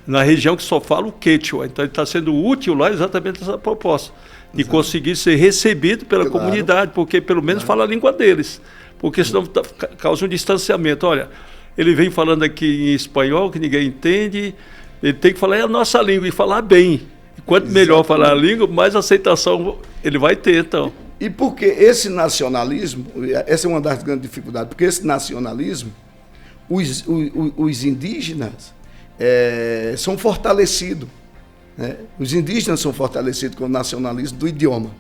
na região que só fala o quechua. Então ele está sendo útil lá exatamente essa proposta, de conseguir ser recebido pela comunidade, porque pelo menos fala a língua deles, porque senão causa um distanciamento. Olha, ele vem falando aqui em espanhol, que ninguém entende, ele tem que falar a nossa língua e falar bem. E quanto melhor falar a língua, mais aceitação ele vai ter, então. E porque esse nacionalismo, essa é uma das grandes dificuldades, porque esse nacionalismo, os indígenas são fortalecidos. Né? Os indígenas são fortalecidos com o nacionalismo do idioma.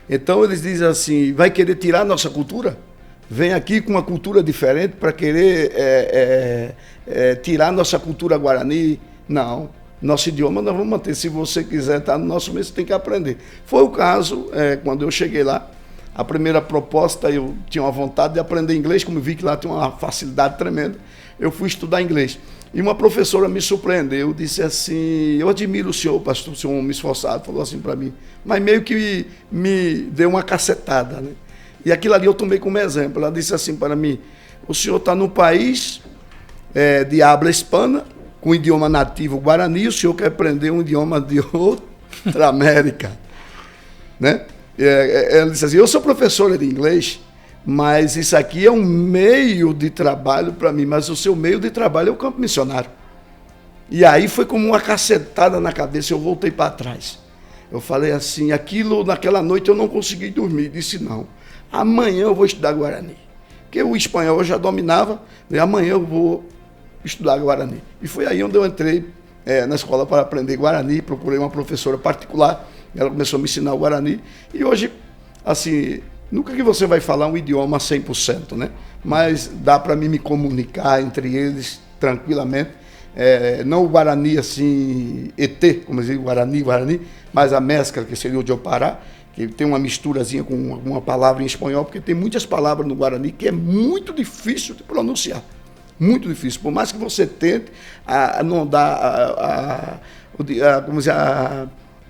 Então eles dizem assim, vai querer tirar a nossa cultura? Vem aqui com uma cultura diferente para querer tirar nossa cultura guarani. Não, nosso idioma nós vamos manter. Se você quiser estar no nosso meio, você tem que aprender. Foi o caso, quando eu cheguei lá, a primeira proposta, eu tinha uma vontade de aprender inglês, como eu vi que lá tem uma facilidade tremenda, eu fui estudar inglês. E uma professora me surpreendeu, disse assim, eu admiro o senhor, pastor, o senhor é um homem esforçado, falou assim para mim, mas meio que me deu uma cacetada, né? E aquilo ali eu tomei como exemplo. Ela disse assim para mim, o senhor está num país de habla hispana, com idioma nativo guarani, o senhor quer aprender um idioma de outra América. Né? Ela disse assim, eu sou professora de inglês, mas isso aqui é um meio de trabalho para mim, mas o seu meio de trabalho é o campo missionário. E aí foi como uma cacetada na cabeça, eu voltei para trás. Eu falei assim, naquela noite eu não consegui dormir. Disse, não, amanhã eu vou estudar Guarani. Porque o espanhol eu já dominava, e amanhã eu vou estudar Guarani. E foi aí onde eu entrei na escola para aprender Guarani, procurei uma professora particular, ela começou a me ensinar o Guarani. E hoje, assim, nunca que você vai falar um idioma 100%, né? Mas dá para mim me comunicar entre eles tranquilamente. Não o Guarani assim, ET, como dizer, Guarani, mas a mescla, que seria o de Opará, que tem uma misturazinha com uma palavra em espanhol, porque tem muitas palavras no Guarani que é muito difícil de pronunciar. Muito difícil. Por mais que você tente, não dá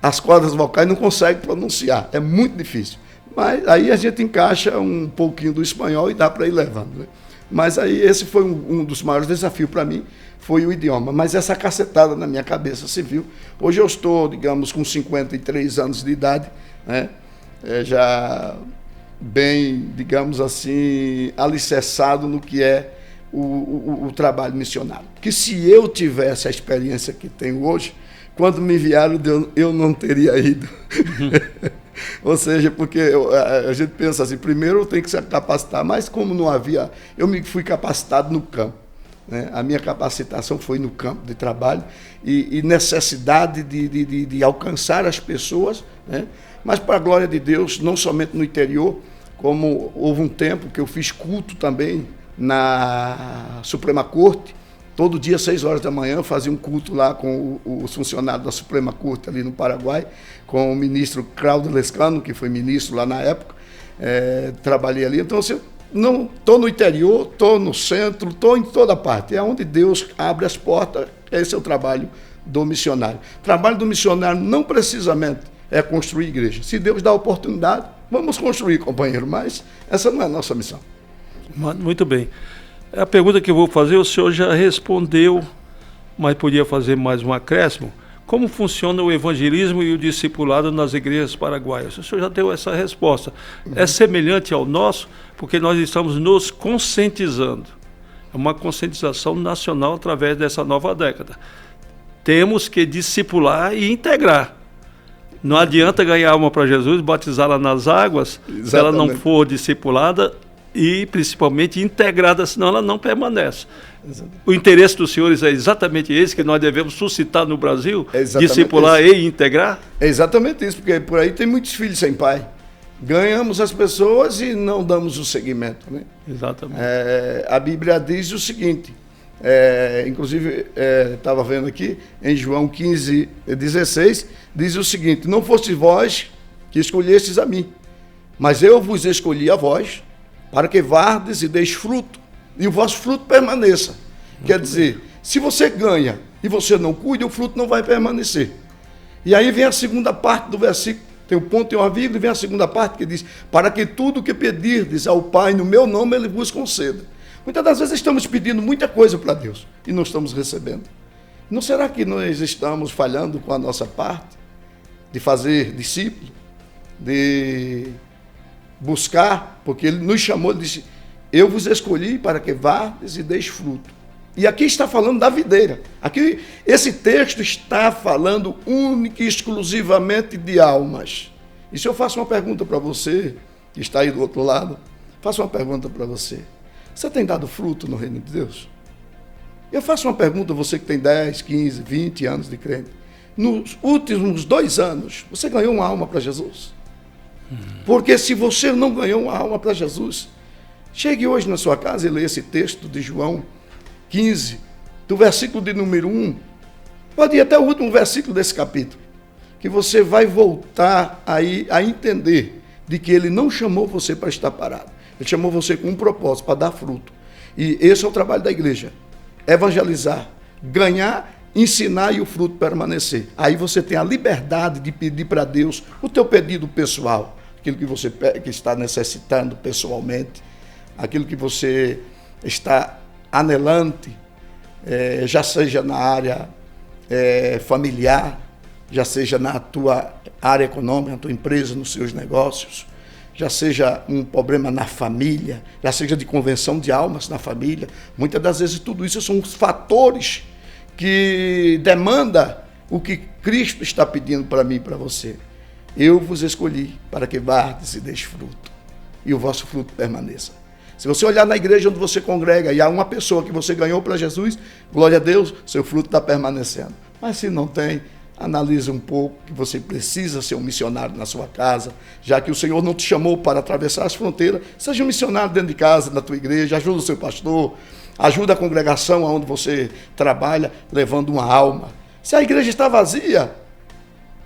as cordas vocais não consegue pronunciar. É muito difícil. Mas aí a gente encaixa um pouquinho do espanhol e dá para ir levando, né? Mas aí esse foi um dos maiores desafios para mim, foi o idioma. Mas essa cacetada na minha cabeça, você viu. Hoje eu estou, digamos, com 53 anos de idade, né? Já bem, digamos assim, alicerçado no que é o trabalho missionário. Que se eu tivesse a experiência que tenho hoje, quando me enviaram, eu não teria ido. Ou seja, porque a gente pensa assim, primeiro eu tenho que se capacitar, mas como não havia, eu me fui capacitado no campo, né? A minha capacitação foi no campo de trabalho e necessidade de alcançar as pessoas, né? Mas para a glória de Deus, não somente no interior, como houve um tempo que eu fiz culto também na Suprema Corte. Todo dia, 6 horas da manhã, eu fazia um culto lá com os funcionários da Suprema Corte ali no Paraguai, com o ministro Claudio Lescano, que foi ministro lá na época. Trabalhei ali. Então, assim, estou no interior, estou no centro, estou em toda parte. É onde Deus abre as portas. Esse é o trabalho do missionário. O trabalho do missionário não precisamente é construir igreja. Se Deus dá a oportunidade, vamos construir, companheiro, mas essa não é a nossa missão. Muito bem. A pergunta que eu vou fazer, o senhor já respondeu, mas podia fazer mais um acréscimo. Como funciona o evangelismo e o discipulado nas igrejas paraguaias? O senhor já deu essa resposta. É semelhante ao nosso, porque nós estamos nos conscientizando. É uma conscientização nacional através dessa nova década. Temos que discipular e integrar. Não adianta ganhar alma para Jesus, batizá-la nas águas, se ela não for discipulada e principalmente integrada, senão ela não permanece. Exatamente. O interesse dos senhores é exatamente esse que nós devemos suscitar no Brasil, discipular e integrar? É exatamente isso, porque por aí tem muitos filhos sem pai. Ganhamos as pessoas e não damos o seguimento, né? Exatamente. A Bíblia diz o seguinte, inclusive estava vendo aqui, em João 15:16, diz o seguinte: não foste vós que escolhestes a mim, mas eu vos escolhi a vós, para que vardes e deis fruto, e o vosso fruto permaneça. Quer dizer, se você ganha e você não cuida, o fruto não vai permanecer. E aí vem a segunda parte do versículo, tem um ponto e uma vírgula, e vem a segunda parte que diz: para que tudo o que pedirdes ao Pai no meu nome, Ele vos conceda. Muitas das vezes estamos pedindo muita coisa para Deus e não estamos recebendo. Não será que nós estamos falhando com a nossa parte de fazer discípulo, de buscar, porque Ele nos chamou, Ele disse: eu vos escolhi para que vardes e deis fruto. E aqui está falando da videira. Aqui, esse texto está falando única e exclusivamente de almas. E se eu faço uma pergunta para você, que está aí do outro lado, faço uma pergunta para você: você tem dado fruto no reino de Deus? Eu faço uma pergunta a você que tem 10, 15, 20 anos de crente. Nos últimos 2 anos, você ganhou uma alma para Jesus? Porque se você não ganhou uma alma para Jesus, chegue hoje na sua casa e leia esse texto de João 15, do versículo de número 1, pode ir até o último versículo desse capítulo, que você vai voltar aí a entender de que Ele não chamou você para estar parado. Ele chamou você com um propósito, para dar fruto. E esse é o trabalho da igreja: evangelizar, ganhar, ensinar e o fruto permanecer. Aí você tem a liberdade de pedir para Deus o teu pedido pessoal, aquilo que você que está necessitando pessoalmente, aquilo que você está anelante, já seja na área familiar, já seja na tua área econômica, na tua empresa, nos seus negócios, já seja um problema na família, já seja de convenção de almas na família. Muitas das vezes tudo isso são os fatores que demanda o que Cristo está pedindo para mim e para você. Eu vos escolhi para que vardes e deixe fruto, e o vosso fruto permaneça. Se você olhar na igreja onde você congrega e há uma pessoa que você ganhou para Jesus, glória a Deus, seu fruto está permanecendo. Mas se não tem, analise um pouco que você precisa ser um missionário na sua casa, já que o Senhor não te chamou para atravessar as fronteiras. Seja um missionário dentro de casa, na tua igreja, ajuda o seu pastor, ajuda a congregação onde você trabalha, levando uma alma. Se a igreja está vazia,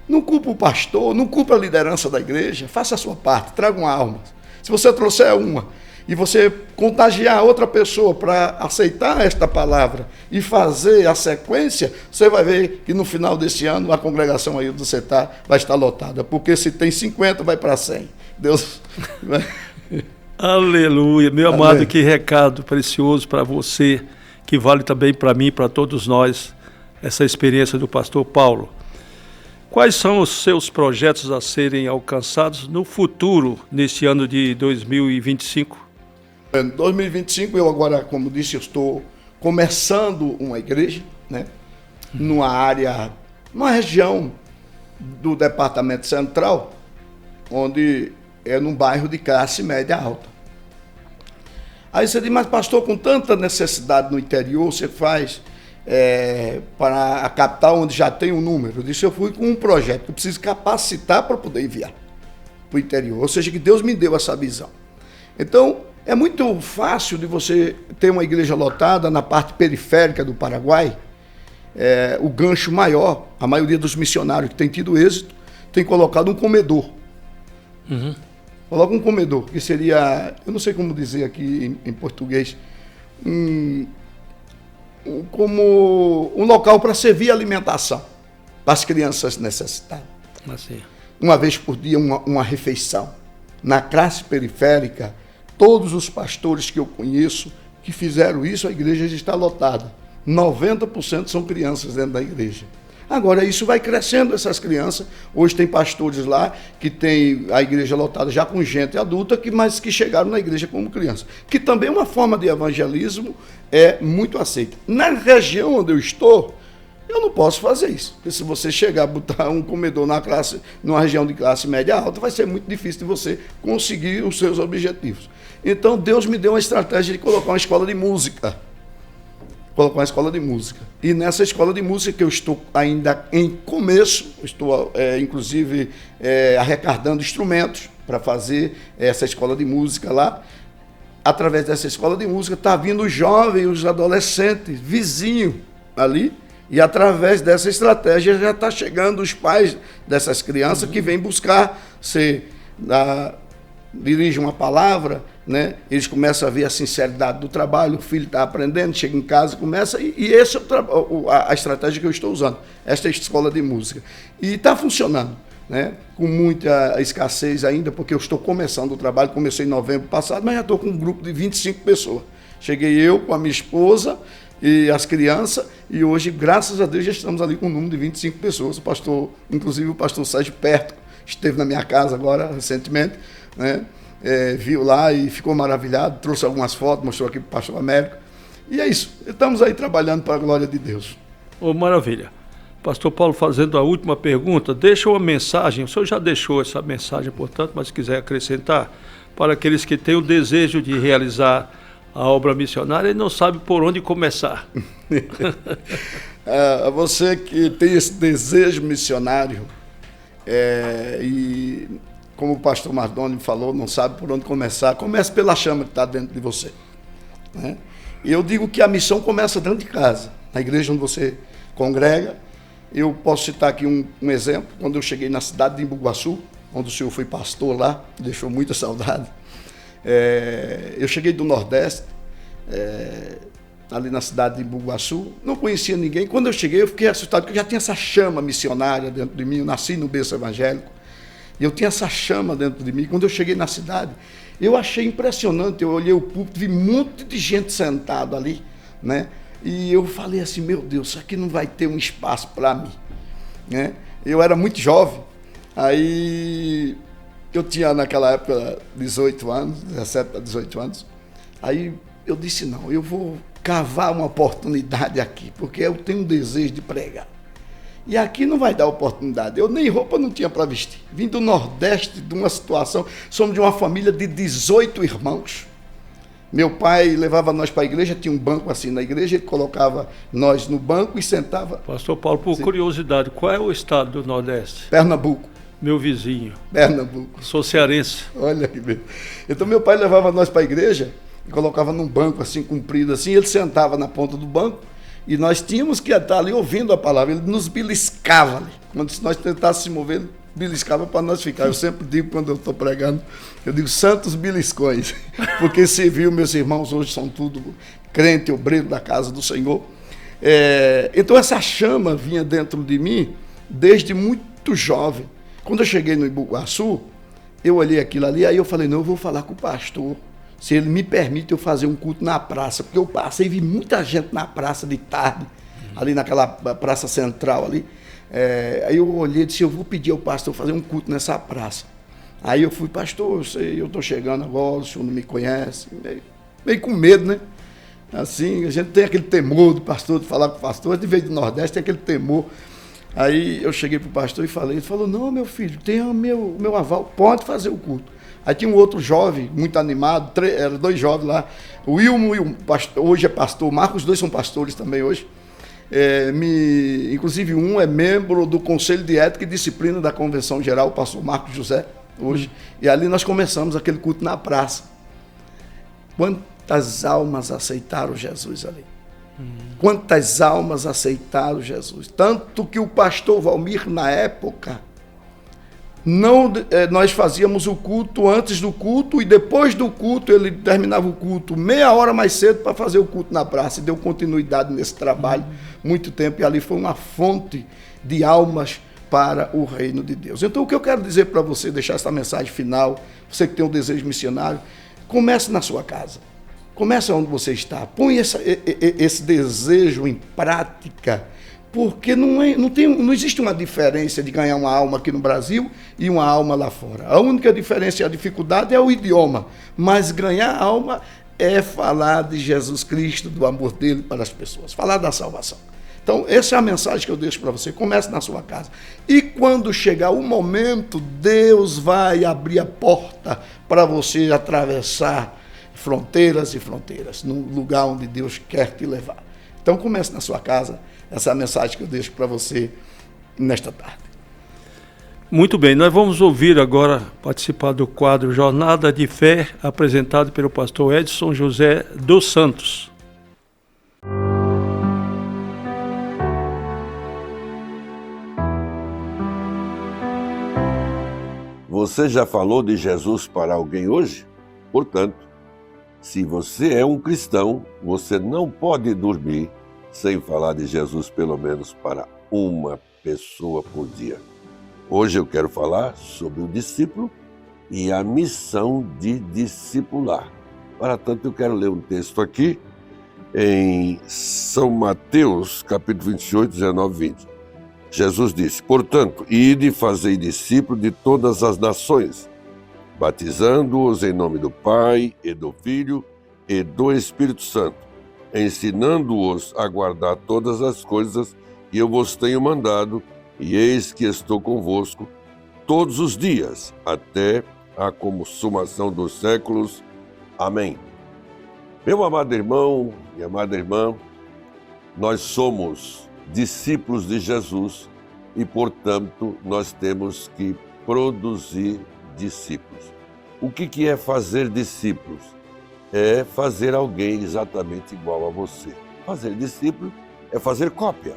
não culpa o pastor, não culpa a liderança da igreja, faça a sua parte, traga uma alma. Se você trouxer uma e você contagiar outra pessoa para aceitar esta palavra e fazer a sequência, você vai ver que no final desse ano a congregação aí onde você está vai estar lotada, porque se tem 50 vai para 100. Deus vai... Aleluia, meu amado, que recado precioso para você, que vale também para mim, para todos nós, essa experiência do pastor Paulo. Quais são os seus projetos a serem alcançados no futuro, neste ano de 2025? Em 2025, eu agora, como disse, eu estou começando uma igreja, né? Numa área, numa região do Departamento Central, onde é num bairro de classe média alta. Aí você diz, mas pastor, com tanta necessidade no interior, você faz para a capital onde já tem um número? Eu disse, eu fui com um projeto que eu preciso capacitar para poder enviar para o interior, ou seja, que Deus me deu essa visão. Então, é muito fácil de você ter uma igreja lotada na parte periférica do Paraguai. O gancho maior, a maioria dos missionários que tem tido êxito, tem colocado um comedor. Uhum. Coloca um comedor, que seria, eu não sei como dizer aqui em português, como um local para servir alimentação para as crianças necessitadas. Assim. Uma vez por dia, uma refeição. Na classe periférica, todos os pastores que eu conheço que fizeram isso, a igreja já está lotada. 90% são crianças dentro da igreja. Agora, isso vai crescendo, essas crianças. Hoje tem pastores lá que tem a igreja lotada já com gente adulta, mas que chegaram na igreja como criança. Que também é uma forma de evangelismo muito aceita. Na região onde eu estou, eu não posso fazer isso. Porque se você chegar a botar um comedor numa região de classe média alta, vai ser muito difícil de você conseguir os seus objetivos. Então, Deus me deu uma estratégia de colocar uma escola de música. Colocar uma escola de música. E nessa escola de música que eu estou ainda em começo, estou inclusive arrecadando instrumentos para fazer essa escola de música lá. Através dessa escola de música está vindo os jovens, os adolescentes, vizinhos ali, e através dessa estratégia já está chegando os pais dessas crianças que vêm buscar dirige uma palavra, né? Eles começam a ver a sinceridade do trabalho, o filho está aprendendo, chega em casa, começa, e essa é a estratégia que eu estou usando, esta escola de música. E está funcionando, né? Com muita escassez ainda, porque eu estou começando o trabalho, comecei em novembro passado, mas já estou com um grupo de 25 pessoas. Cheguei eu com a minha esposa e as crianças, e hoje, graças a Deus, já estamos ali com um número de 25 pessoas. O pastor, inclusive o pastor Sérgio Perto, esteve na minha casa agora, recentemente, né? Viu lá e ficou maravilhado, trouxe algumas fotos, mostrou aqui para o pastor Américo. E é isso, estamos aí trabalhando para a glória de Deus. Maravilha. Pastor Paulo, fazendo a última pergunta, deixa uma mensagem, o senhor já deixou essa mensagem, portanto, mas se quiser acrescentar, para aqueles que têm o desejo de realizar a obra missionária e não sabe por onde começar. Você que tem esse desejo missionário e, como o pastor Mardoni falou, não sabe por onde começar, comece pela chama que está dentro de você, né? E eu digo que a missão começa dentro de casa, na igreja onde você congrega. Eu posso citar aqui um exemplo. Quando eu cheguei na cidade de Imbuguaçu, onde o senhor foi pastor lá, deixou muita saudade. Eu cheguei do Nordeste, ali na cidade de Imbuguaçu, não conhecia ninguém. Quando eu cheguei, eu fiquei assustado, porque eu já tinha essa chama missionária dentro de mim. Eu nasci no berço evangélico, e eu tinha essa chama dentro de mim. Quando eu cheguei na cidade, eu achei impressionante. Eu olhei o púlpito, vi um monte de gente sentado ali, né? E eu falei assim, meu Deus, isso aqui não vai ter um espaço para mim, né? Eu era muito jovem, aí eu tinha naquela época 18 anos, 17 a 18 anos, aí eu disse, não, eu vou cavar uma oportunidade aqui, porque eu tenho um desejo de pregar. E aqui não vai dar oportunidade. Eu nem roupa não tinha para vestir. Vim do Nordeste, de uma situação, somos de uma família de 18 irmãos. Meu pai levava nós para a igreja, tinha um banco assim na igreja, ele colocava nós no banco e sentava. Pastor Paulo, por curiosidade, qual é o estado do Nordeste? Pernambuco. Meu vizinho. Pernambuco. Sou cearense. Olha que bem. Então meu pai levava nós para a igreja e colocava num banco assim, comprido assim, ele sentava na ponta do banco e nós tínhamos que estar ali ouvindo a palavra, ele nos beliscava ali. Quando se nós tentássemos se mover, ele beliscava para nós ficar. Eu sempre digo, quando eu estou pregando, eu digo santos beliscões, porque se viu, meus irmãos hoje são tudo crente, obreiro da casa do Senhor. Então essa chama vinha dentro de mim desde muito jovem. Quando eu cheguei no Ibuguaçu, eu olhei aquilo ali, aí eu falei, não, eu vou falar com o pastor, se ele me permite eu fazer um culto na praça, porque eu passei e vi muita gente na praça de tarde, ali naquela praça central ali. Aí eu olhei e disse, eu vou pedir ao pastor fazer um culto nessa praça. Aí eu fui, pastor, eu estou chegando agora, o senhor não me conhece, meio com medo, né? Assim, a gente tem aquele temor do pastor, de falar com o pastor, de vez do Nordeste tem aquele temor. Aí eu cheguei para o pastor e falei, ele falou, não, meu filho, tem o meu aval, pode fazer o culto. Aí tinha um outro jovem, muito animado, eram 2 jovens lá, o Wilmo e o pastor, hoje é pastor, Marcos, os 2 são pastores também hoje. Inclusive um é membro do Conselho de Ética e Disciplina da Convenção Geral, o pastor Marcos José, hoje. E ali nós começamos aquele culto na praça. Quantas almas aceitaram Jesus ali? Quantas almas aceitaram Jesus? Tanto que o pastor Valmir, na época, nós fazíamos o culto antes do culto e depois do culto ele terminava o culto meia hora mais cedo para fazer o culto na praça e deu continuidade nesse trabalho muito tempo e ali foi uma fonte de almas para o reino de Deus. Então o que eu quero dizer para você, deixar essa mensagem final, você que tem um desejo missionário, comece na sua casa, comece onde você está, põe esse desejo em prática, porque não existe uma diferença de ganhar uma alma aqui no Brasil e uma alma lá fora. A única diferença e a dificuldade é o idioma, mas ganhar alma é falar de Jesus Cristo, do amor dele para as pessoas, falar da salvação. Então, essa é a mensagem que eu deixo para você. Comece na sua casa. E quando chegar o momento, Deus vai abrir a porta para você atravessar fronteiras e fronteiras, no lugar onde Deus quer te levar. Então, comece na sua casa. Essa é a mensagem que eu deixo para você nesta tarde. Muito bem, nós vamos ouvir agora participar do quadro Jornada de Fé, apresentado pelo pastor Edson José dos Santos. Você já falou de Jesus para alguém hoje? Portanto, se você é um cristão, você não pode dormir sem falar de Jesus pelo menos para uma pessoa por dia. Hoje eu quero falar sobre o discípulo e a missão de discipular. Para tanto, eu quero ler um texto aqui em São Mateus, capítulo 28, 19 e 20. Jesus disse, portanto, ide e fazei discípulos de todas as nações, batizando-os em nome do Pai e do Filho e do Espírito Santo, ensinando-os a guardar todas as coisas que eu vos tenho mandado, e eis que estou convosco todos os dias, até a consumação dos séculos. Amém. Meu amado irmão e amada irmã, nós somos discípulos de Jesus e, portanto, nós temos que produzir discípulos. O que é fazer discípulos? É fazer alguém exatamente igual a você. Fazer discípulo é fazer cópia.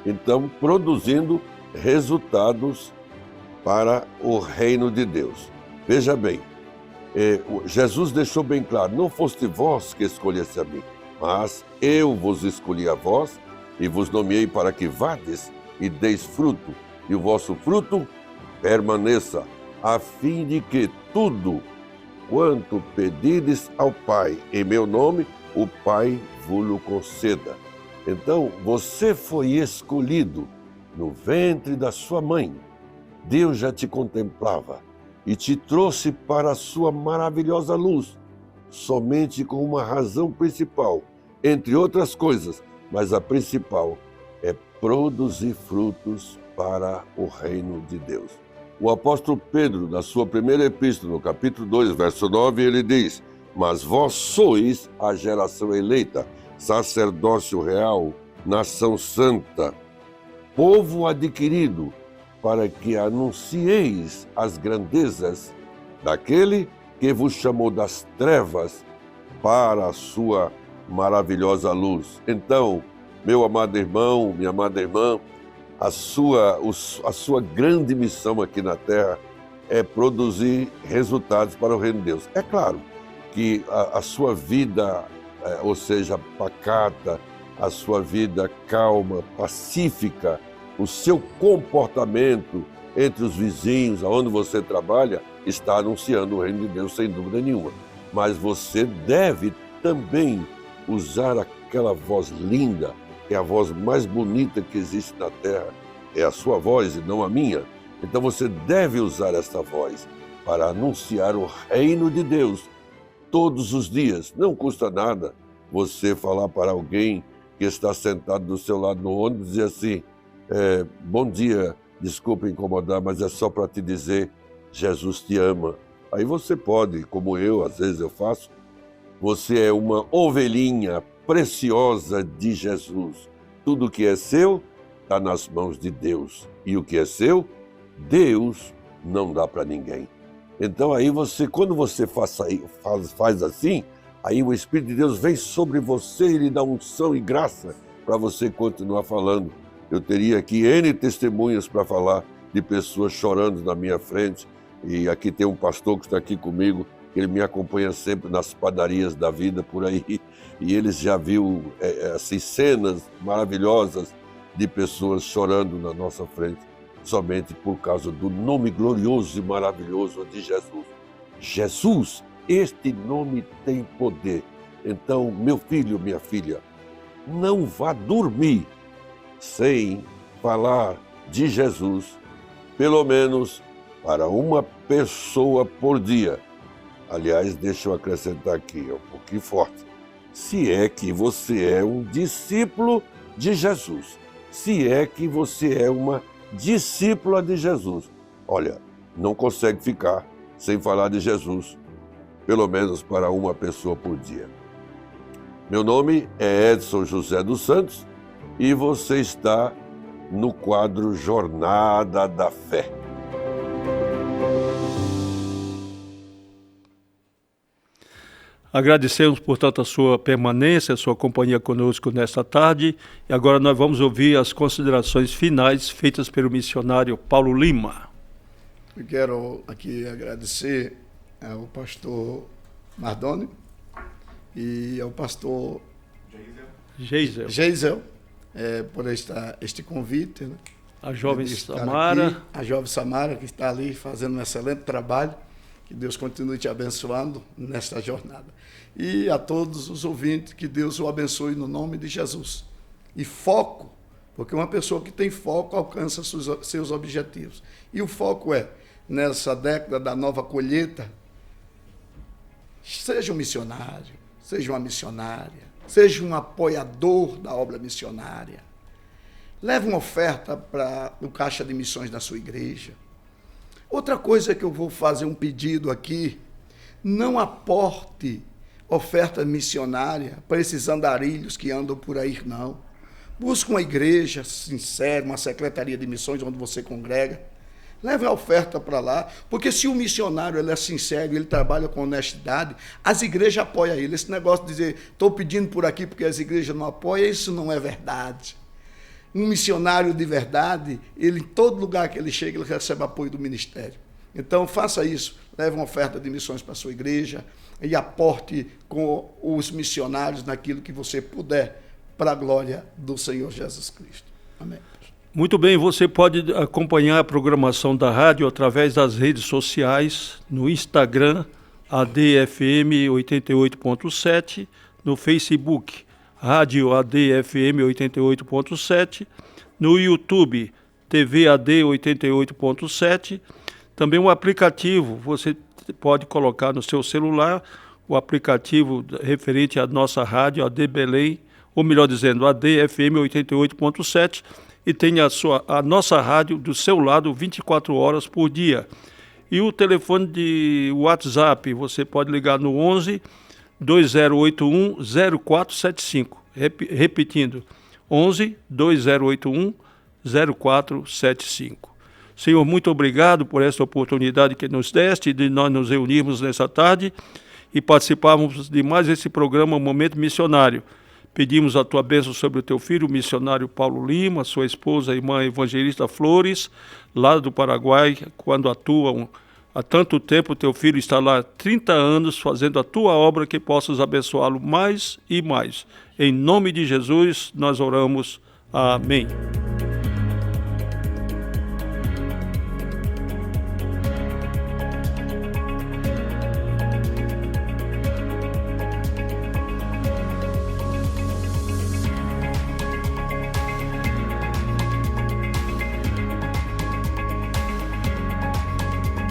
Então, produzindo resultados para o reino de Deus. Veja bem, Jesus deixou bem claro, não foste vós que escolheste a mim, mas eu vos escolhi a vós e vos nomeei para que vades e deis fruto, e o vosso fruto permaneça, a fim de que tudo quanto pedides ao Pai em meu nome, o Pai vos conceda. Então, você foi escolhido no ventre da sua mãe. Deus já te contemplava e te trouxe para a sua maravilhosa luz, somente com uma razão principal, entre outras coisas, mas a principal é produzir frutos para o reino de Deus. O apóstolo Pedro, na sua primeira epístola, no capítulo 2, verso 9, ele diz: mas vós sois a geração eleita, sacerdócio real, nação santa, povo adquirido, para que anuncieis as grandezas daquele que vos chamou das trevas para a sua maravilhosa luz. Então, meu amado irmão, minha amada irmã, a sua grande missão aqui na Terra é produzir resultados para o reino de Deus. É claro que a sua vida, ou seja, pacata, a sua vida calma, pacífica, o seu comportamento entre os vizinhos, aonde você trabalha, está anunciando o reino de Deus, sem dúvida nenhuma. Mas você deve também usar aquela voz linda, que é a voz mais bonita que existe na terra, é a sua voz e não a minha. Então você deve usar esta voz para anunciar o reino de Deus todos os dias. Não custa nada você falar para alguém que está sentado do seu lado no ônibus e dizer assim: bom dia, desculpa incomodar, mas é só para te dizer, Jesus te ama. Aí você pode, como eu, às vezes eu faço, você é uma ovelhinha preciosa de Jesus. Tudo que é seu está nas mãos de Deus. E o que é seu, Deus não dá para ninguém. Então aí você, quando você faz assim, aí o Espírito de Deus vem sobre você e lhe dá unção e graça para você continuar falando. Eu teria aqui N testemunhas para falar de pessoas chorando na minha frente. E aqui tem um pastor que está aqui comigo, ele me acompanha sempre nas padarias da vida por aí. E ele já viu assim, cenas maravilhosas de pessoas chorando na nossa frente, somente por causa do nome glorioso e maravilhoso de Jesus. Jesus, este nome tem poder. Então, meu filho, minha filha, não vá dormir sem falar de Jesus, pelo menos para uma pessoa por dia. Aliás, deixa eu acrescentar aqui, é um pouquinho forte. Se é que você é um discípulo de Jesus, se é que você é uma discípula de Jesus, olha, não consegue ficar sem falar de Jesus, pelo menos para uma pessoa por dia. Meu nome é Edson José dos Santos e você está no quadro Jornada da Fé. Agradecemos, portanto, a sua permanência, a sua companhia conosco nesta tarde. E agora nós vamos ouvir as considerações finais feitas pelo missionário Paulo Lima. Eu quero aqui agradecer ao pastor Mardoni e ao pastor Geisel por este convite. Né? A jovem Samara. Aqui, a jovem Samara, que está ali fazendo um excelente trabalho. Que Deus continue te abençoando nesta jornada. E a todos os ouvintes, que Deus o abençoe no nome de Jesus. E foco, porque uma pessoa que tem foco alcança seus objetivos. E o foco é, nessa década da nova colheita, seja um missionário, seja uma missionária, seja um apoiador da obra missionária. Leve uma oferta para o caixa de missões da sua igreja. Outra coisa que eu vou fazer um pedido aqui, não aporte oferta missionária para esses andarilhos que andam por aí, não. Busque uma igreja sincera, uma secretaria de missões onde você congrega. Leve a oferta para lá, porque se o missionário ele é sincero, ele trabalha com honestidade, as igrejas apoiam ele. Esse negócio de dizer, estou pedindo por aqui porque as igrejas não apoiam, isso não é verdade. Um missionário de verdade, ele em todo lugar que ele chega, ele recebe apoio do ministério. Então, faça isso. Leve uma oferta de missões para a sua igreja e aporte com os missionários naquilo que você puder para a glória do Senhor Jesus Cristo. Amém. Muito bem, você pode acompanhar a programação da rádio através das redes sociais, no Instagram, ADFM 88.7, no Facebook, Rádio ADFM 88.7, no YouTube, TV AD 88.7, também um aplicativo, você pode colocar no seu celular o aplicativo referente à nossa rádio, AD Belém, ou melhor dizendo, AD-FM 88.7, e tem a nossa rádio do seu lado 24 horas por dia. E o telefone de WhatsApp, você pode ligar no 11 2081 0475. Repetindo, 11 2081 0475. Senhor, muito obrigado por esta oportunidade que nos deste de nós nos reunirmos nessa tarde e participarmos de mais esse programa Momento Missionário. Pedimos a tua bênção sobre o teu filho, o missionário Paulo Lima, sua esposa, a irmã evangelista Flores, lá do Paraguai, quando atuam há tanto tempo. Teu filho está lá há 30 anos fazendo a tua obra, que possas abençoá-lo mais e mais. Em nome de Jesus nós oramos. Amém.